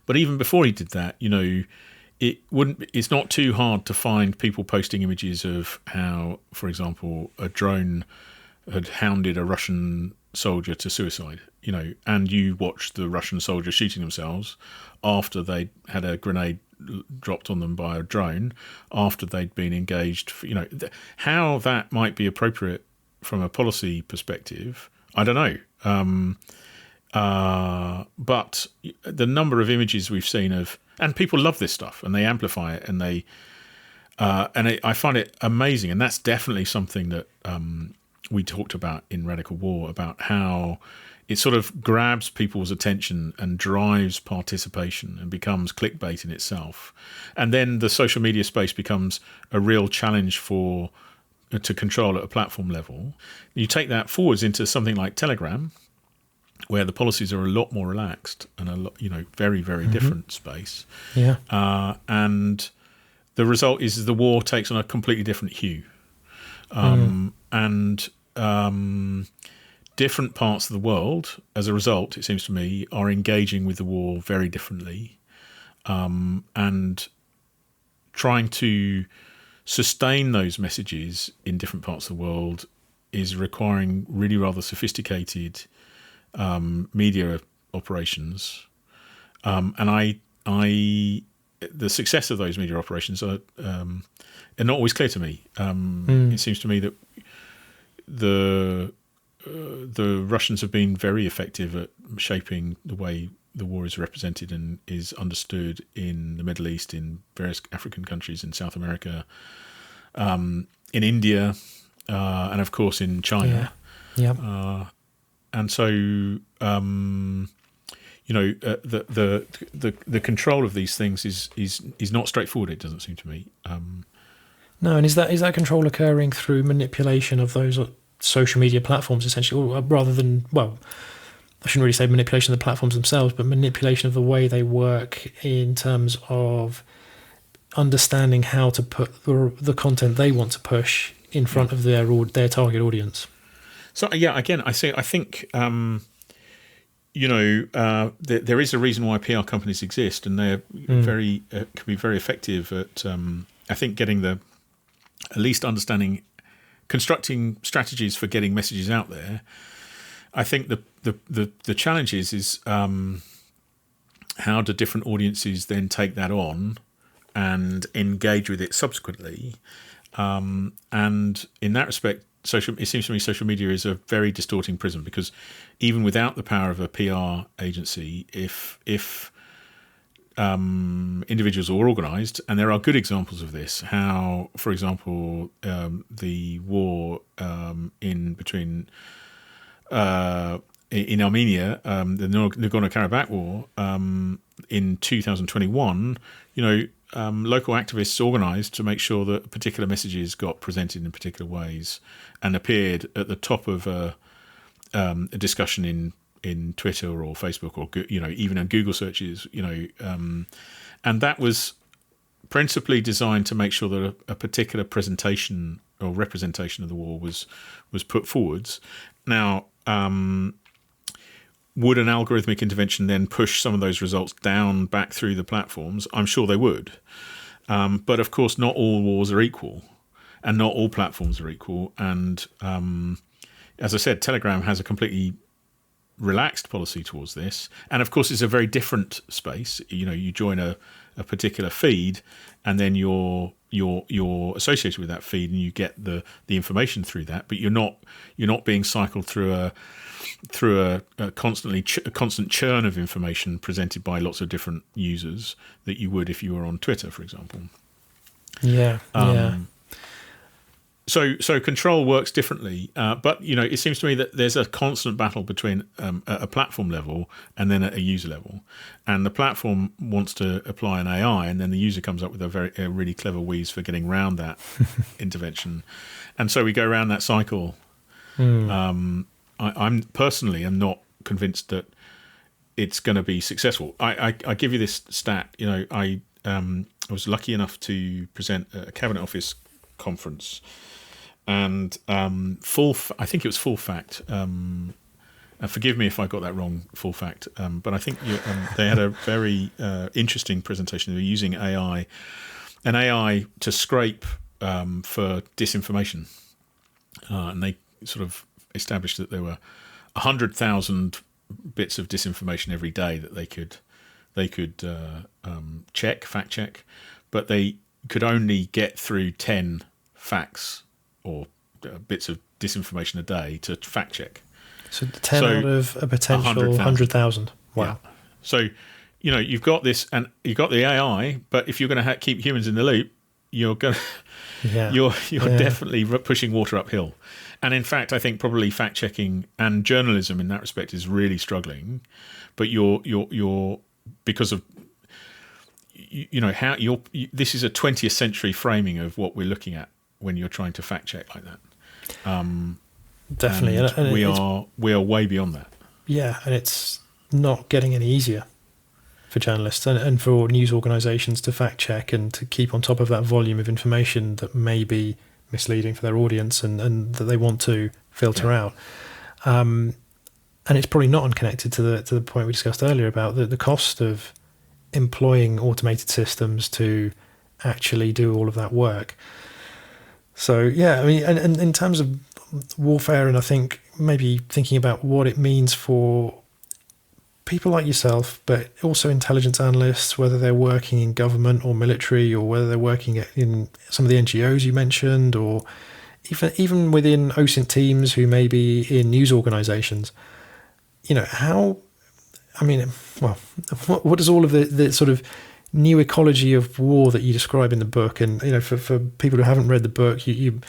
But even before he did that, it's not too hard to find people posting images of how, for example, a drone had hounded a Russian soldier to suicide, and you watch the Russian soldier shooting themselves after they had a grenade dropped on them by a drone, after they'd been engaged. How that might be appropriate from a policy perspective, I don't know. But the number of images we've seen and people love this stuff and they amplify it, and I find it amazing. And that's definitely something that we talked about in Radical War, about how it sort of grabs people's attention and drives participation and becomes clickbait in itself. And then the social media space becomes a real challenge to control at a platform level. You take that forwards into something like Telegram, where the policies are a lot more relaxed and a lot, very, very different space. Yeah. And the result is the war takes on a completely different hue. And different parts of the world, as a result, it seems to me, are engaging with the war very differently, and trying to sustain those messages in different parts of the world is requiring really rather sophisticated media operations. And the success of those media operations are not always clear to me. It seems to me that the Russians have been very effective at shaping the way the war is represented and is understood in the Middle East, in various African countries, in South America, in India, and of course in China. Yeah. And so, the control of these things is not straightforward. It doesn't seem to me. No, and is that control occurring through manipulation of those social media platforms, essentially, or rather than, well, I shouldn't really say manipulation of the platforms themselves, but manipulation of the way they work in terms of understanding how to put the content they want to push in front of their target audience. So again, I think there is a reason why PR companies exist, and they're can be very effective at I think getting at least understanding, constructing strategies for getting messages out there. I think the challenge is how do different audiences then take that on and engage with it subsequently, and in that respect, it seems to me social media is a very distorting prism, because even without the power of a PR agency, if individuals are organised, and there are good examples of this, how, for example, the war in Armenia, the Nagorno-Karabakh war in 2021, local activists organised to make sure that particular messages got presented in particular ways and appeared at the top of a discussion in Twitter or Facebook or even in Google searches, and that was principally designed to make sure that a particular presentation or representation of the war was put forwards. Now, would an algorithmic intervention then push some of those results down back through the platforms? I'm sure they would. But of course, not all wars are equal, and not all platforms are equal. And as I said, Telegram has a completely relaxed policy towards this. And of course, it's a very different space. You join a particular feed, and then you're associated with that feed, and you get the information through that. But you're not being cycled through a constant churn of information presented by lots of different users that you would if you were on Twitter, for example. Yeah. So control works differently, but it seems to me that there's a constant battle between a platform level and then at a user level, and the platform wants to apply an AI, and then the user comes up with a really clever wheeze for getting around that intervention, and so we go around that cycle. I'm personally am not convinced that it's going to be successful. I give you this stat. I was lucky enough to present at a Cabinet Office conference, and I think it was Full Fact. Forgive me if I got that wrong, Full Fact. But I think they had a very interesting presentation. They were using an AI to scrape for disinformation, and they sort of established that there were 100,000 bits of disinformation every day that they could fact check, but they could only get through 10 facts or bits of disinformation a day to fact check. So 10 out of a potential 100,000. Wow. Yeah. So, you've got this, and you've got the AI, but if you're going to keep humans in the loop, you're going to, you're definitely pushing water uphill. And in fact, I think probably fact checking and journalism in that respect is really struggling. But you're because of how this is a 20th century framing of what we're looking at when you're trying to fact check like that. Definitely, and we are way beyond that. Yeah, and it's not getting any easier for journalists and for news organisations to fact check and to keep on top of that volume of information that may be misleading for their audience and that they want to filter out. And it's probably not unconnected to the point we discussed earlier about the cost of employing automated systems to actually do all of that work. So, yeah, I mean, and in terms of warfare, and I think maybe thinking about what it means for people like yourself, but also intelligence analysts, whether they're working in government or military, or whether they're working in some of the NGOs you mentioned, or even within OSINT teams who may be in news organisations, what does all of the sort of new ecology of war that you describe in the book, and for people who haven't read the book, you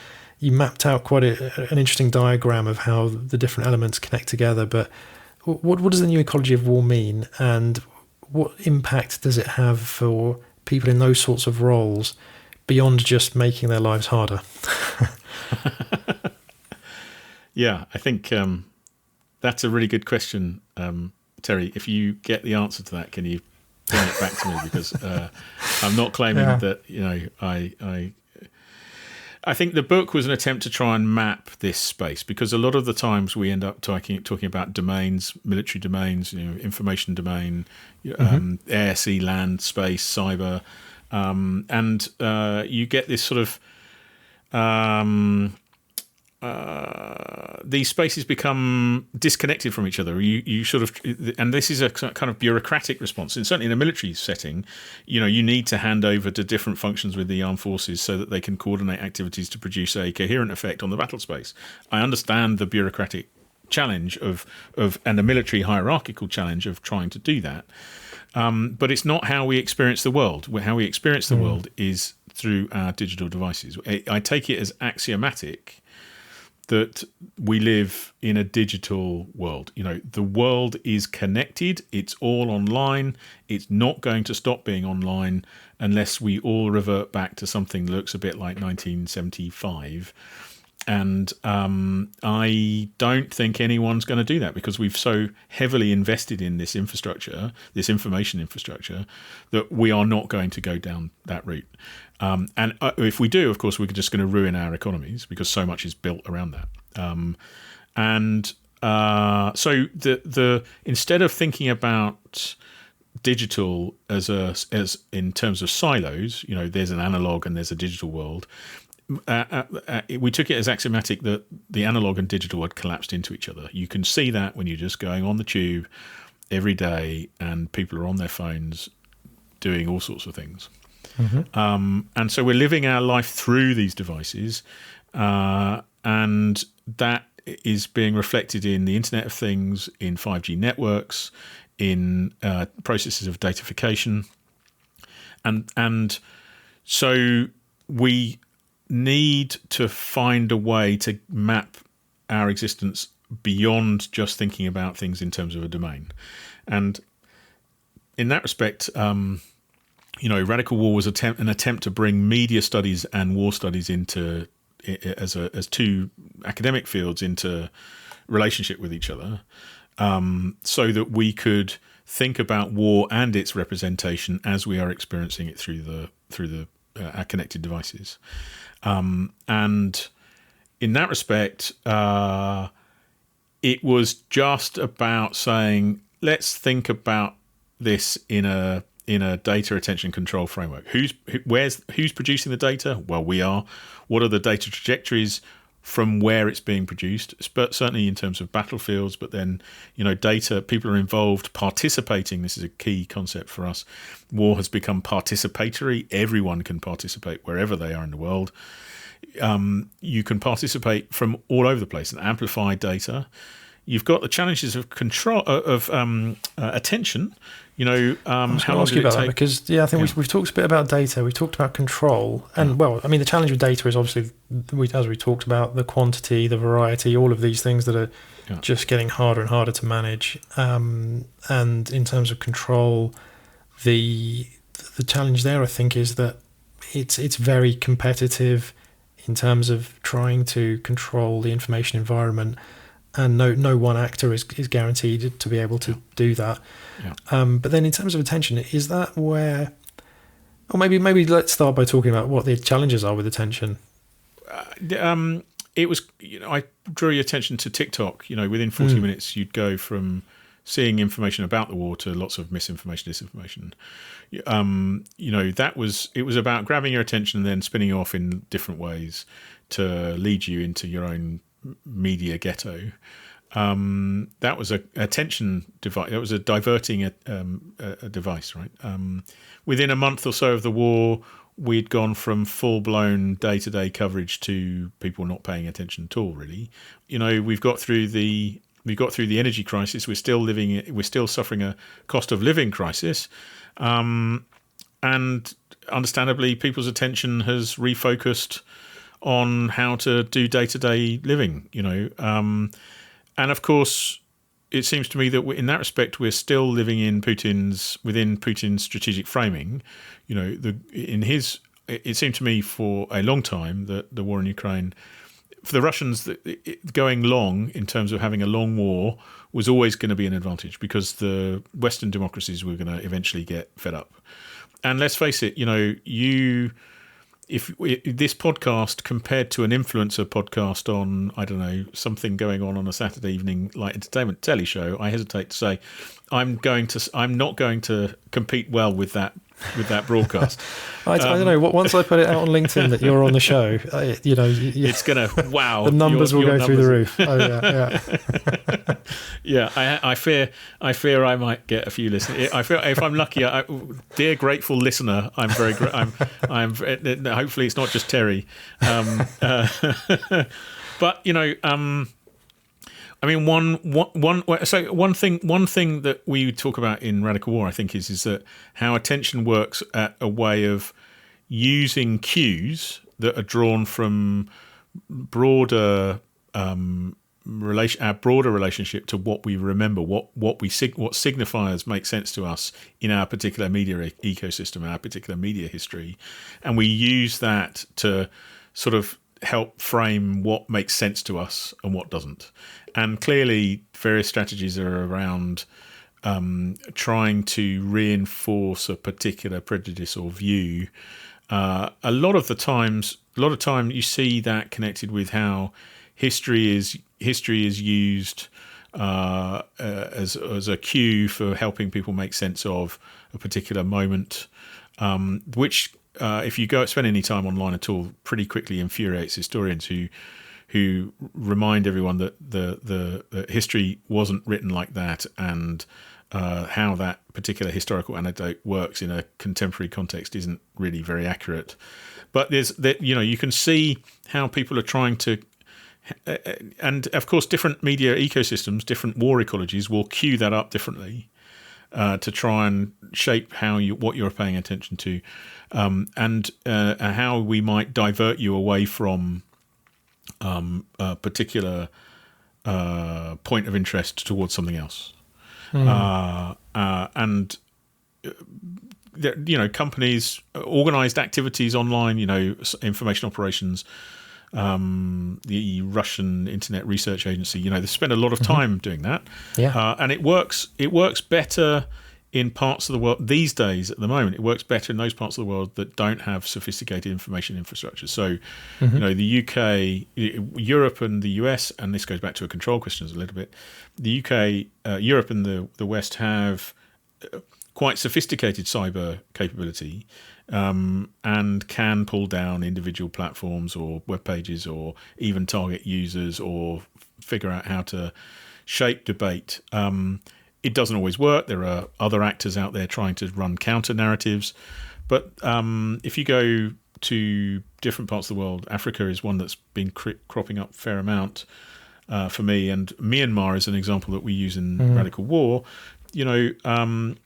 mapped out quite an interesting diagram of how the different elements connect together, but what does the new ecology of war mean, and what impact does it have for people in those sorts of roles beyond just making their lives harder? Yeah, I think that's a really good question, Terry. If you get the answer to that, can you bring it back to me? Because I'm not claiming that I think the book was an attempt to try and map this space, because a lot of the times we end up talking about domains, military domains, information domain, air, sea, land, space, cyber, and you get this sort of these spaces become disconnected from each other. You sort of, and this is a kind of bureaucratic response. And certainly in a military setting, you need to hand over to different functions with the armed forces so that they can coordinate activities to produce a coherent effect on the battle space. I understand the bureaucratic challenge and the military hierarchical challenge of trying to do that. But it's not how we experience the world. How we experience the world is through our digital devices. I take it as axiomatic that we live in a digital world. The world is connected. It's all online. It's not going to stop being online unless we all revert back to something that looks a bit like 1975. And I don't think anyone's going to do that, because we've so heavily invested in this infrastructure, this information infrastructure, that we are not going to go down that route. And if we do, of course, we're just going to ruin our economies, because so much is built around that. So instead of thinking about digital as in terms of silos, there's an analog and there's a digital world. We took it as axiomatic that the analog and digital had collapsed into each other. You can see that when you're just going on the tube every day and people are on their phones doing all sorts of things. And so we're living our life through these devices, and that is being reflected in the Internet of Things, in 5G networks, in processes of datafication. And so we need to find a way to map our existence beyond just thinking about things in terms of a domain. And in that respect, Radical War was an attempt to bring media studies and war studies into as two academic fields into relationship with each other, so that we could think about war and its representation as we are experiencing it through our connected devices. And in that respect, it was just about saying, let's think about this in a data attention control framework. Who's producing the data? Well, we are. What are the data trajectories from where it's being produced? But certainly in terms of battlefields, but then, data, people are involved, participating. This is a key concept for us. War has become participatory. Everyone can participate wherever they are in the world. You can participate from all over the place and amplify data. You've got the challenges of control of attention. You know, I was how going to long ask did you it about that take? because I think we've talked a bit about data. We've talked about control, and the challenge with data is obviously, as we talked about, the quantity, the variety, all of these things that are just getting harder and harder to manage. And in terms of control, the challenge there, I think, is that it's very competitive in terms of trying to control the information environment, and no one actor is guaranteed to be able to do that. But then in terms of attention, is that where, or maybe let's start by talking about what the challenges are with attention. It was, I drew your attention to TikTok. Within 40 minutes, you'd go from seeing information about the war to lots of misinformation, disinformation. It was about grabbing your attention and then spinning you off in different ways to lead you into your own media ghetto. That was a attention device. That was a diverting a device, right? Within a month or so of the war, we'd gone from full-blown day-to-day coverage to people not paying attention at all. Really, we've got through the energy crisis. We're still suffering a cost of living crisis, and understandably, people's attention has refocused on how to do day-to-day living. And of course, it seems to me that in that respect, we're still living within Putin's strategic framing. It seemed to me for a long time that the war in Ukraine, for the Russians, going long in terms of having a long war was always going to be an advantage because the Western democracies were going to eventually get fed up. And let's face it, if this podcast compared to an influencer podcast on, I don't know, something going on a Saturday evening light entertainment telly show, I hesitate to say I'm not going to compete well with that broadcast. I don't know. Once I put it out on LinkedIn that you're on the show, it's gonna wow. The numbers will go through the roof. Oh yeah. Yeah. I fear I might get a few listeners. I feel if I'm lucky, dear grateful listener, I'm very. I'm. Hopefully, it's not just Terry. But I mean, one thing that we talk about in Radical War, I think, is that how attention works at a way of using cues that are drawn from broader our broader relationship to what we remember, what signifiers make sense to us in our particular media ecosystem, our particular media history, and we use that to sort of help frame what makes sense to us and what doesn't. And clearly, various strategies are around trying to reinforce a particular prejudice or view. A lot of time you see that connected with how history is used as a cue for helping people make sense of a particular moment, which if you go spend any time online at all, pretty quickly infuriates historians who remind everyone that the history wasn't written like that, and how that particular historical anecdote works in a contemporary context isn't really very accurate. But you can see how people are trying to, and of course, different media ecosystems, different war ecologies will cue that up differently to try and shape what you're paying attention to, and how we might divert you away from a particular point of interest towards something else. And companies, organized activities online, information operations, the Russian Internet Research Agency, they spend a lot of time doing that. And it works better in parts of the world these days. At the moment, it works better in those parts of the world that don't have sophisticated information infrastructure. So, the UK, Europe and the US, and this goes back to a control question a little bit, the UK, Europe and the West have quite sophisticated cyber capability, and can pull down individual platforms or web pages or even target users or figure out how to shape debate. It doesn't always work. There are other actors out there trying to run counter narratives. But if you go to different parts of the world. Africa is one that's been cropping up a fair amount for me, and Myanmar is an example that we use in Radical War. The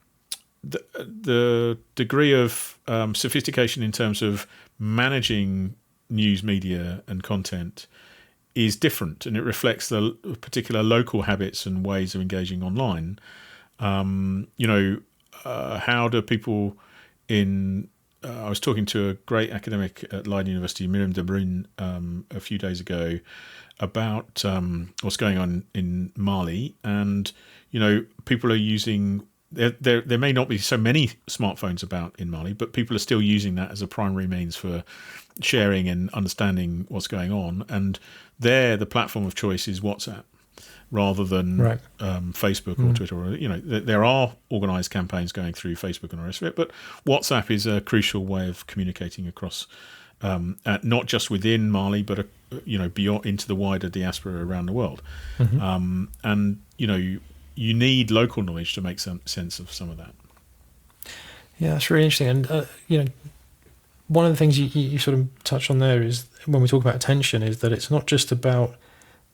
degree of sophistication in terms of managing news media and content is different, and it reflects the particular local habits and ways of engaging online. How do people in... I was talking to a great academic at Leiden University, Miriam de Bruyn, a few days ago about what's going on in Mali, and people are using... There may not be so many smartphones about in Mali, but people are still using that as a primary means for sharing and understanding what's going on. And there, the platform of choice is WhatsApp rather than Facebook or Twitter. Or, there are organised campaigns going through Facebook and the rest of it, but WhatsApp is a crucial way of communicating across, not just within Mali, but beyond into the wider diaspora around the world. You need local knowledge to make some sense of some of that. Yeah, that's really interesting. And, one of the things you sort of touched on there is when we talk about attention is that it's not just about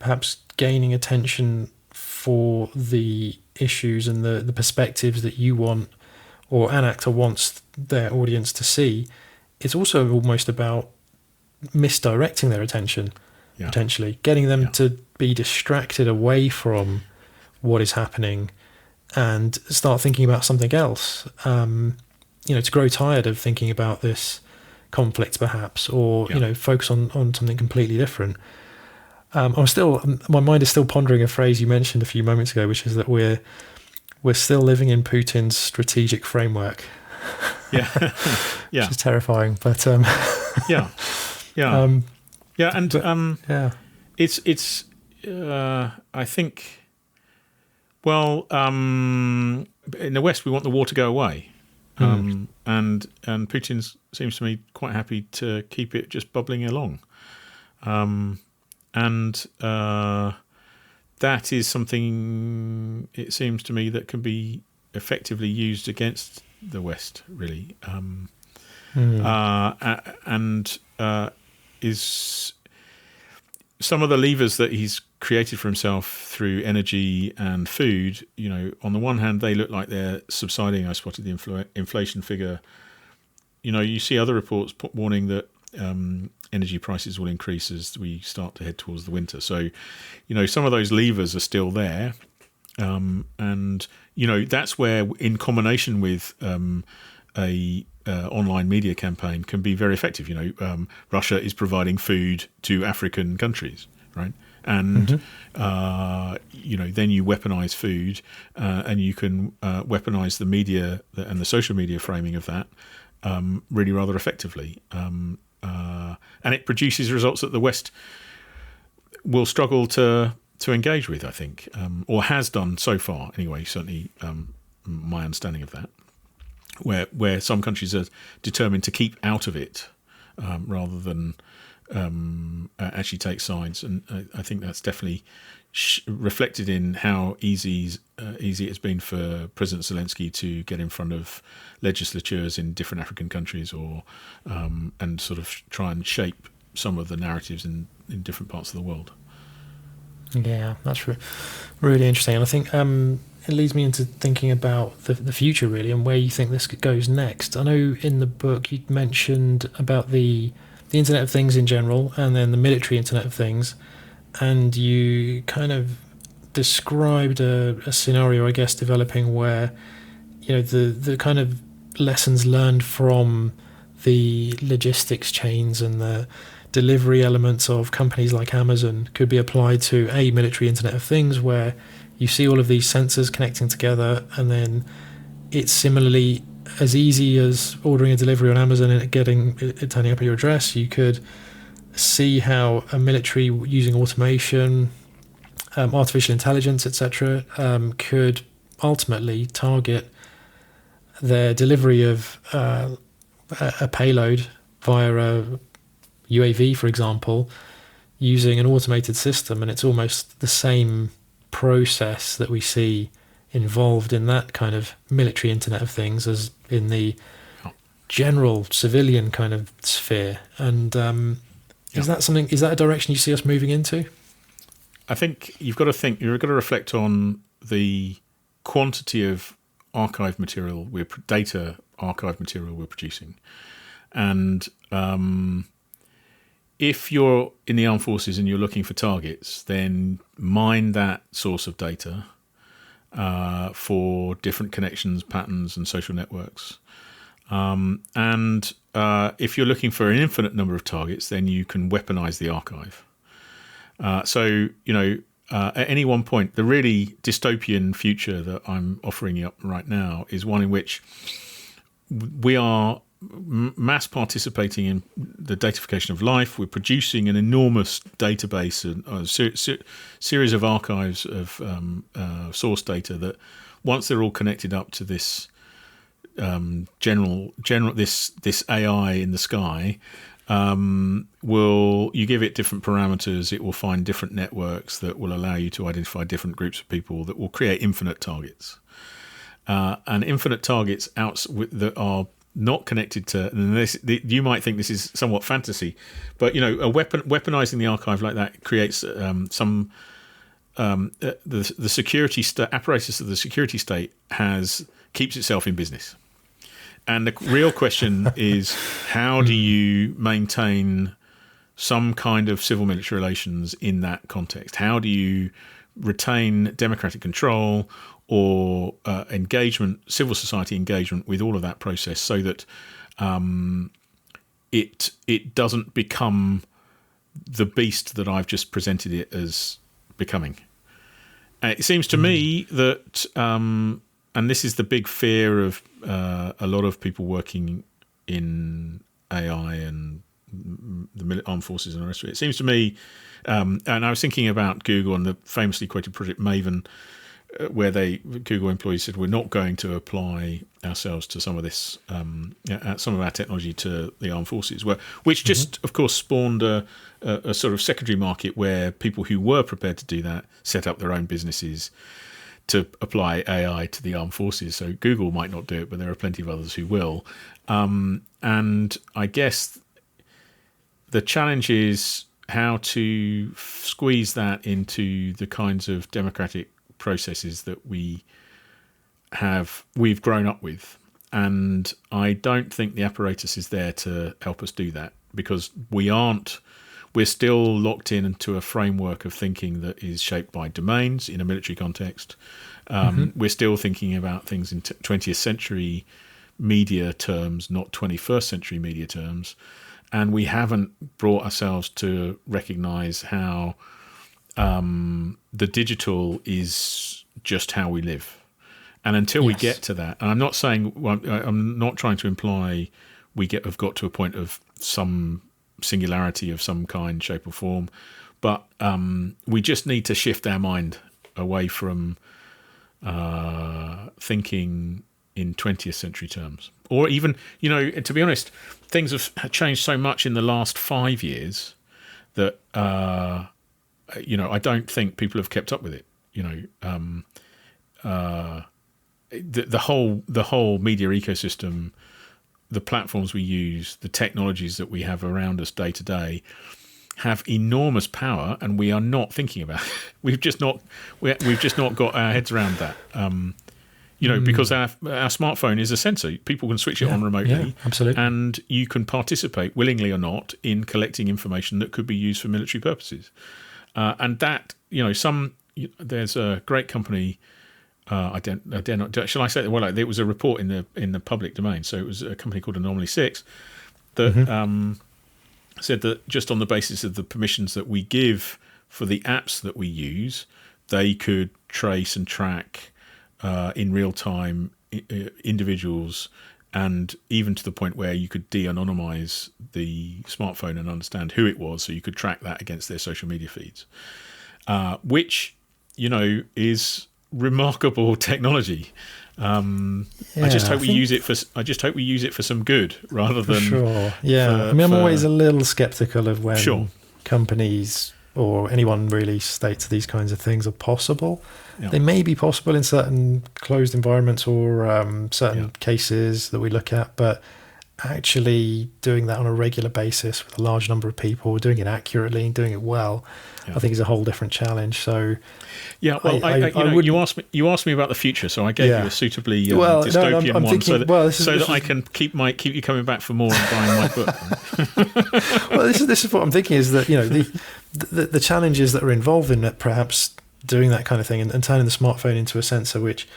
perhaps gaining attention for the issues and the perspectives that you want or an actor wants their audience to see. It's also almost about misdirecting their attention, potentially, getting them to be distracted away from what is happening and start thinking about something else. To grow tired of thinking about this conflict perhaps, or focus on something completely different. My mind is still pondering a phrase you mentioned a few moments ago, which is that we're still living in Putin's strategic framework. Yeah. Which is terrifying, but it's I think, well, in the West we want the war to go away. And Putin seems to me quite happy to keep it just bubbling along. That is something, it seems to me, that can be effectively used against the West, really. Is some of the levers that he's created for himself through energy and food, on the one hand, they look like they're subsiding. I spotted the inflation figure. You see other reports warning that energy prices will increase as we start to head towards the winter. So, some of those levers are still there. That's where, in combination with a online media campaign, can be very effective. Russia is providing food to African countries, right? And then you weaponize food, and you can weaponize the media and the social media framing of that really rather effectively, and it produces results that the West will struggle to engage with, I think, or has done so far anyway. Certainly, my understanding of that, where some countries are determined to keep out of it rather than actually take sides, and I think that's definitely reflected in how easy it's been for President Zelensky to get in front of legislatures in different African countries, or and sort of try and shape some of the narratives in different parts of the world. Yeah, that's really interesting, and I think it leads me into thinking about the future, really, and where you think this goes next. I know in the book you mentioned about the Internet of Things in general, and then the military Internet of Things, and you kind of described a scenario, I guess, developing where the kind of lessons learned from the logistics chains and the delivery elements of companies like Amazon could be applied to a military Internet of Things, where you see all of these sensors connecting together, and then it's similarly as easy as ordering a delivery on Amazon and it turning up at your address. You could see how a military using automation, artificial intelligence, etc., could ultimately target their delivery of a payload via a UAV, for example, using an automated system, and it's almost the same process that we see involved in that kind of military Internet of Things as in the general civilian kind of sphere. And is that something? Is that a direction you see us moving into? I think you've got to reflect on the quantity of archive material, data archive material we're producing, and if you're in the armed forces and you're looking for targets, then mine that source of data for different connections, patterns, and social networks. And if you're looking for an infinite number of targets, then you can weaponize the archive. So, at any one point, the really dystopian future that I'm offering you up right now is one in which we are mass participating in the datafication of life. We're producing an enormous database and a series of archives of source data that, once they're all connected up to this this AI in the sky, you give it different parameters, it will find different networks that will allow you to identify different groups of people that will create infinite targets. And infinite targets that are not connected to, and you might think this is somewhat fantasy, but weaponizing the archive like that creates the security apparatus of the security state keeps itself in business. And the real question is, how do you maintain some kind of civil-military relations in that context? How do you retain democratic control or engagement, civil society engagement with all of that process, so that it doesn't become the beast that I've just presented it as becoming? It seems to me that, and this is the big fear of a lot of people working in AI and the armed forces and the rest of it. It seems to me, and I was thinking about Google and the famously quoted Project Maven, where Google employees said, we're not going to apply ourselves to some of this, some of our technology to the armed forces, which just, of course, spawned a sort of secondary market where people who were prepared to do that set up their own businesses to apply AI to the armed forces. So Google might not do it, but there are plenty of others who will. And I guess the challenge is how to squeeze that into the kinds of democratic processes that we've grown up with. And I don't think the apparatus is there to help us do that, because we're still locked into a framework of thinking that is shaped by domains in a military context. We're still thinking about things in 20th century media terms, not 21st century media terms. And we haven't brought ourselves to recognize how the digital is just how we live. And until we get to that, and I'm not saying, I'm not trying to imply have got to a point of some singularity of some kind, shape or form, but we just need to shift our mind away from thinking in 20th century terms. Or even, to be honest, things have changed so much in the last 5 years that I don't think people have kept up with it. The whole media ecosystem, the platforms we use, the technologies that we have around us day to day have enormous power, and we are not thinking about it. We've just not got our heads around that. Because our smartphone is a sensor. People can switch it on remotely, absolutely, and you can participate, willingly or not, in collecting information that could be used for military purposes. And that, there's a great company. I dare not. Shall I say that? Well, it was a report in the public domain. So it was a company called Anomaly 6 that said that just on the basis of the permissions that we give for the apps that we use, they could trace and track in real time individuals, and even to the point where you could de-anonymize the smartphone and understand who it was, so you could track that against their social media feeds, which is remarkable technology. I just hope we use it for some good rather than sure. Yeah, I'm always a little skeptical of when companies or anyone really states these kinds of things are possible. Yeah. They may be possible in certain closed environments or certain cases that we look at, but actually doing that on a regular basis with a large number of people, doing it accurately and doing it well, I think is a whole different challenge. So yeah, well, you asked me about the future, so I gave you a suitably dystopian one, thinking, so that I can keep you coming back for more and buying my book. Well, this is what I'm thinking, is that, you know, the challenges that are involved in that, perhaps doing that kind of thing and turning the smartphone into a sensor which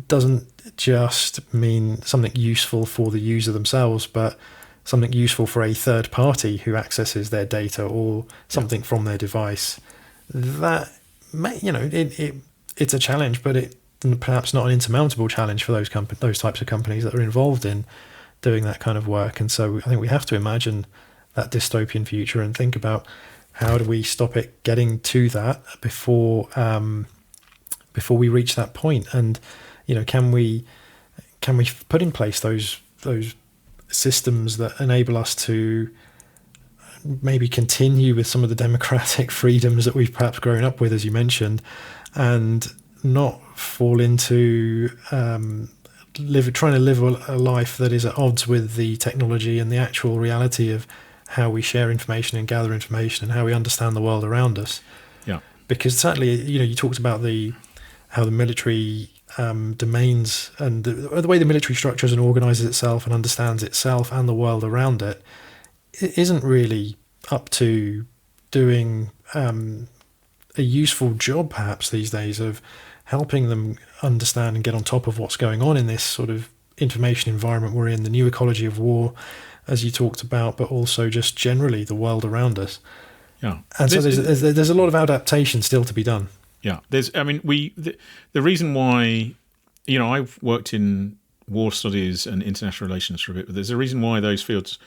doesn't just mean something useful for the user themselves, but something useful for a third party who accesses their data or something from their device. That may, you know, it's a challenge, but it perhaps not an insurmountable challenge for those types of companies that are involved in doing that kind of work. And so I think we have to imagine that dystopian future and think about how do we stop it getting to that before we reach that point. And, you know, can we put in place those systems that enable us to maybe continue with some of the democratic freedoms that we've perhaps grown up with, as you mentioned, and not fall into trying to live a life that is at odds with the technology and the actual reality of how we share information and gather information and how we understand the world around us. Yeah. Because certainly, you know, you talked about how the military domains and the way the military structures and organizes itself and understands itself and the world around it isn't really up to doing a useful job perhaps these days of helping them understand and get on top of what's going on in this sort of information environment we're in, the new ecology of war, as you talked about, but also just generally the world around us. Yeah. And so there's a lot of adaptation still to be done. Yeah, the reason why, you know, I've worked in war studies and international relations for a bit, but there's a reason why those fields,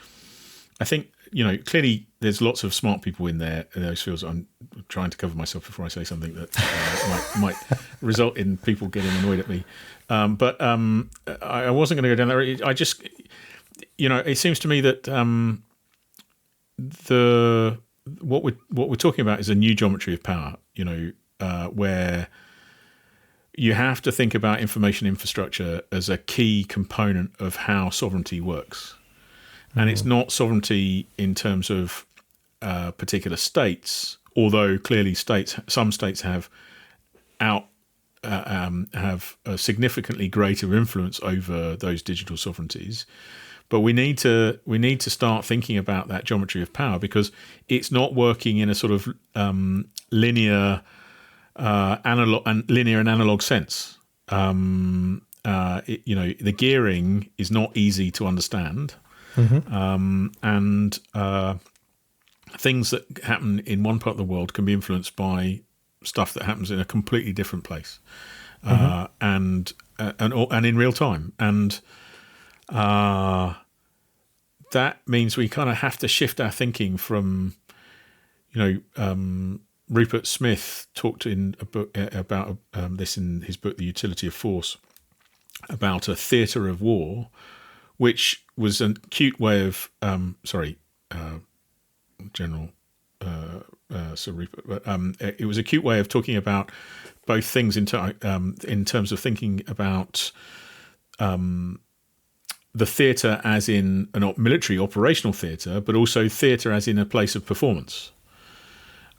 I think, you know, clearly there's lots of smart people in those fields. I'm trying to cover myself before I say something that might result in people getting annoyed at me. But I wasn't going to go down there. I just, you know, it seems to me that what we're talking about is a new geometry of power, you know, where you have to think about information infrastructure as a key component of how sovereignty works. And it's not sovereignty in terms of particular states, although clearly some states have a significantly greater influence over those digital sovereignties. But we need to start thinking about that geometry of power, because it's not working in a sort of linear and analog sense. You know, the gearing is not easy to understand, and things that happen in one part of the world can be influenced by stuff that happens in a completely different place, and in real time, and that means we kind of have to shift our thinking from, you know, Rupert Smith talked in a book about this in his book, The Utility of Force, about a theatre of war, which was a cute way of General Sir Rupert, but it was a cute way of talking about both things in terms of thinking about the theatre as in a military operational theatre, but also theatre as in a place of performance.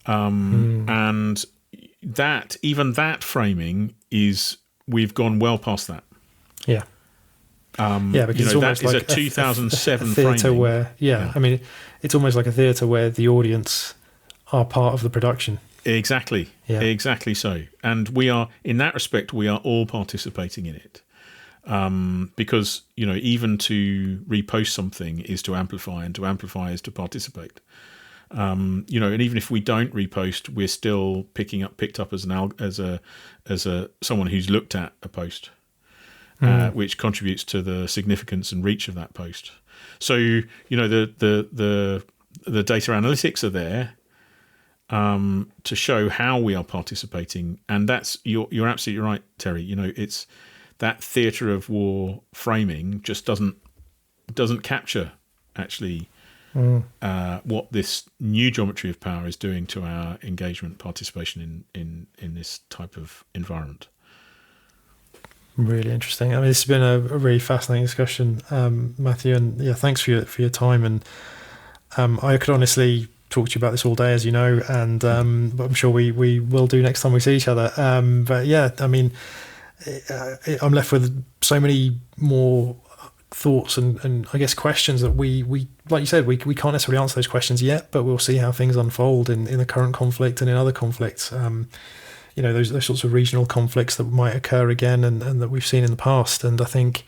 And that framing is, we've gone well past that. Yeah. Because you know, it's almost that is like a 2007 theatre framing. where, I mean, it's almost like a theatre where the audience are part of the production. Exactly. Yeah. Exactly so. And we are, in that respect, we are all participating in it. Because, you know, even to repost something is to amplify, and to amplify is to participate. You know, and even if we don't repost, we're still picked up as someone who's looked at a post, which contributes to the significance and reach of that post. So, you know, the data analytics are there to show how we are participating, and that's you're absolutely right, Terry. You know, it's that theatre of war framing just doesn't capture actually what this new geometry of power is doing to our engagement, participation in this type of environment. Really interesting. I mean, this has been a really fascinating discussion, Matthew, and yeah, thanks for your time. And I could honestly talk to you about this all day, as you know, and but I'm sure we will do next time we see each other. But yeah, I mean, I'm left with so many more thoughts and I guess questions that we like you said, we can't necessarily answer those questions yet, but we'll see how things unfold in the current conflict and in other conflicts. Those sorts of regional conflicts that might occur again and that we've seen in the past. And I think,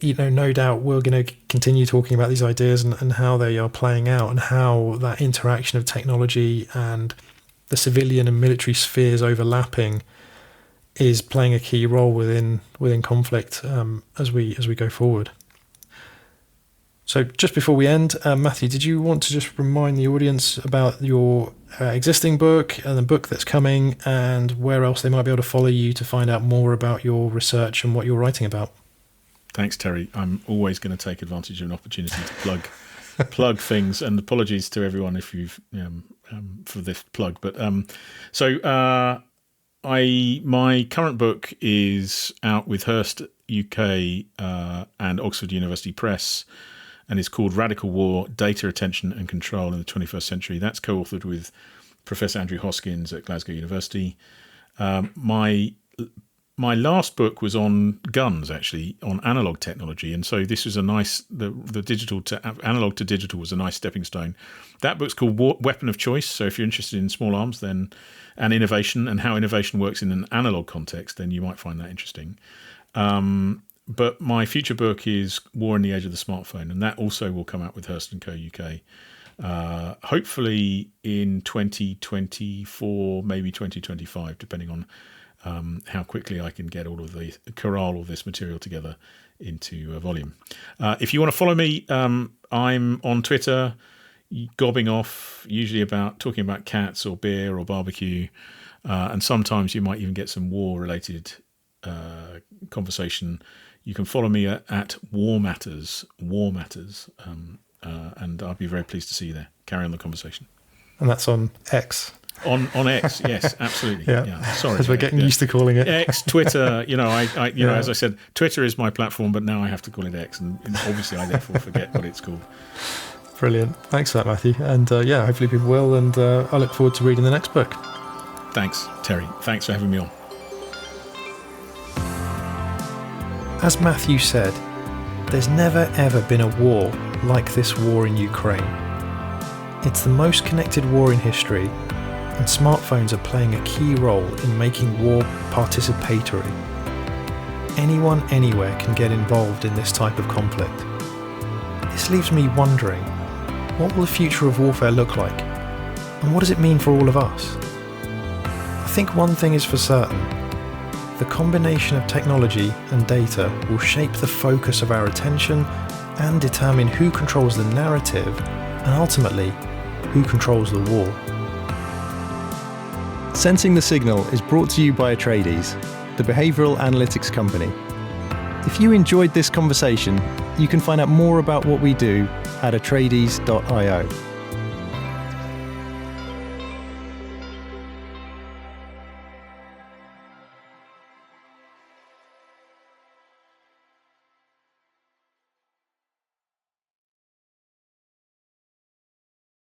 no doubt we're going to continue talking about these ideas and how they are playing out and how that interaction of technology and the civilian and military spheres overlapping is playing a key role within conflict as we go forward. So just before we end, Matthew, did you want to just remind the audience about your existing book and the book that's coming and where else they might be able to follow you to find out more about your research and what you're writing about? Thanks, Terry. I'm always going to take advantage of an opportunity to plug things, and apologies to everyone if you've for this plug. But my current book is out with Hearst UK and Oxford University Press, and it's called Radical War: Data, Attention and Control in the 21st Century. That's co-authored with Professor Andrew Hoskins at Glasgow University. My last book was on guns, actually, on analog technology, and so this was a nice the digital to analog to digital was a nice stepping stone. That book's called Weapon of Choice. So if you're interested in small arms, then and innovation and how innovation works in an analog context, then you might find that interesting. But my future book is War in the Age of the Smartphone, and that also will come out with Hearst & Co UK, hopefully in 2024, maybe 2025, depending on how quickly I can get corral all this material together into a volume. If you want to follow me, I'm on Twitter, gobbing off, usually talking about cats or beer or barbecue, and sometimes you might even get some war-related conversation. You can follow me at War Matters, and I'll be very pleased to see you there. Carry on the conversation. And that's on X. On X, yes, absolutely. Yeah. Sorry, as we're getting used to calling it X, Twitter. As I said, Twitter is my platform, but now I have to call it X, and obviously I therefore forget what it's called. Brilliant. Thanks for that, Matthew. And hopefully people will. And I look forward to reading the next book. Thanks, Terry. Thanks for having me on. As Matthew said, there's never ever been a war like this war in Ukraine. It's the most connected war in history, and smartphones are playing a key role in making war participatory. Anyone, anywhere can get involved in this type of conflict. This leaves me wondering, what will the future of warfare look like? And what does it mean for all of us? I think one thing is for certain. The combination of technology and data will shape the focus of our attention and determine who controls the narrative and ultimately who controls the war. Sensing the Signal is brought to you by Atreides, the behavioural analytics company. If you enjoyed this conversation, you can find out more about what we do at atreides.io.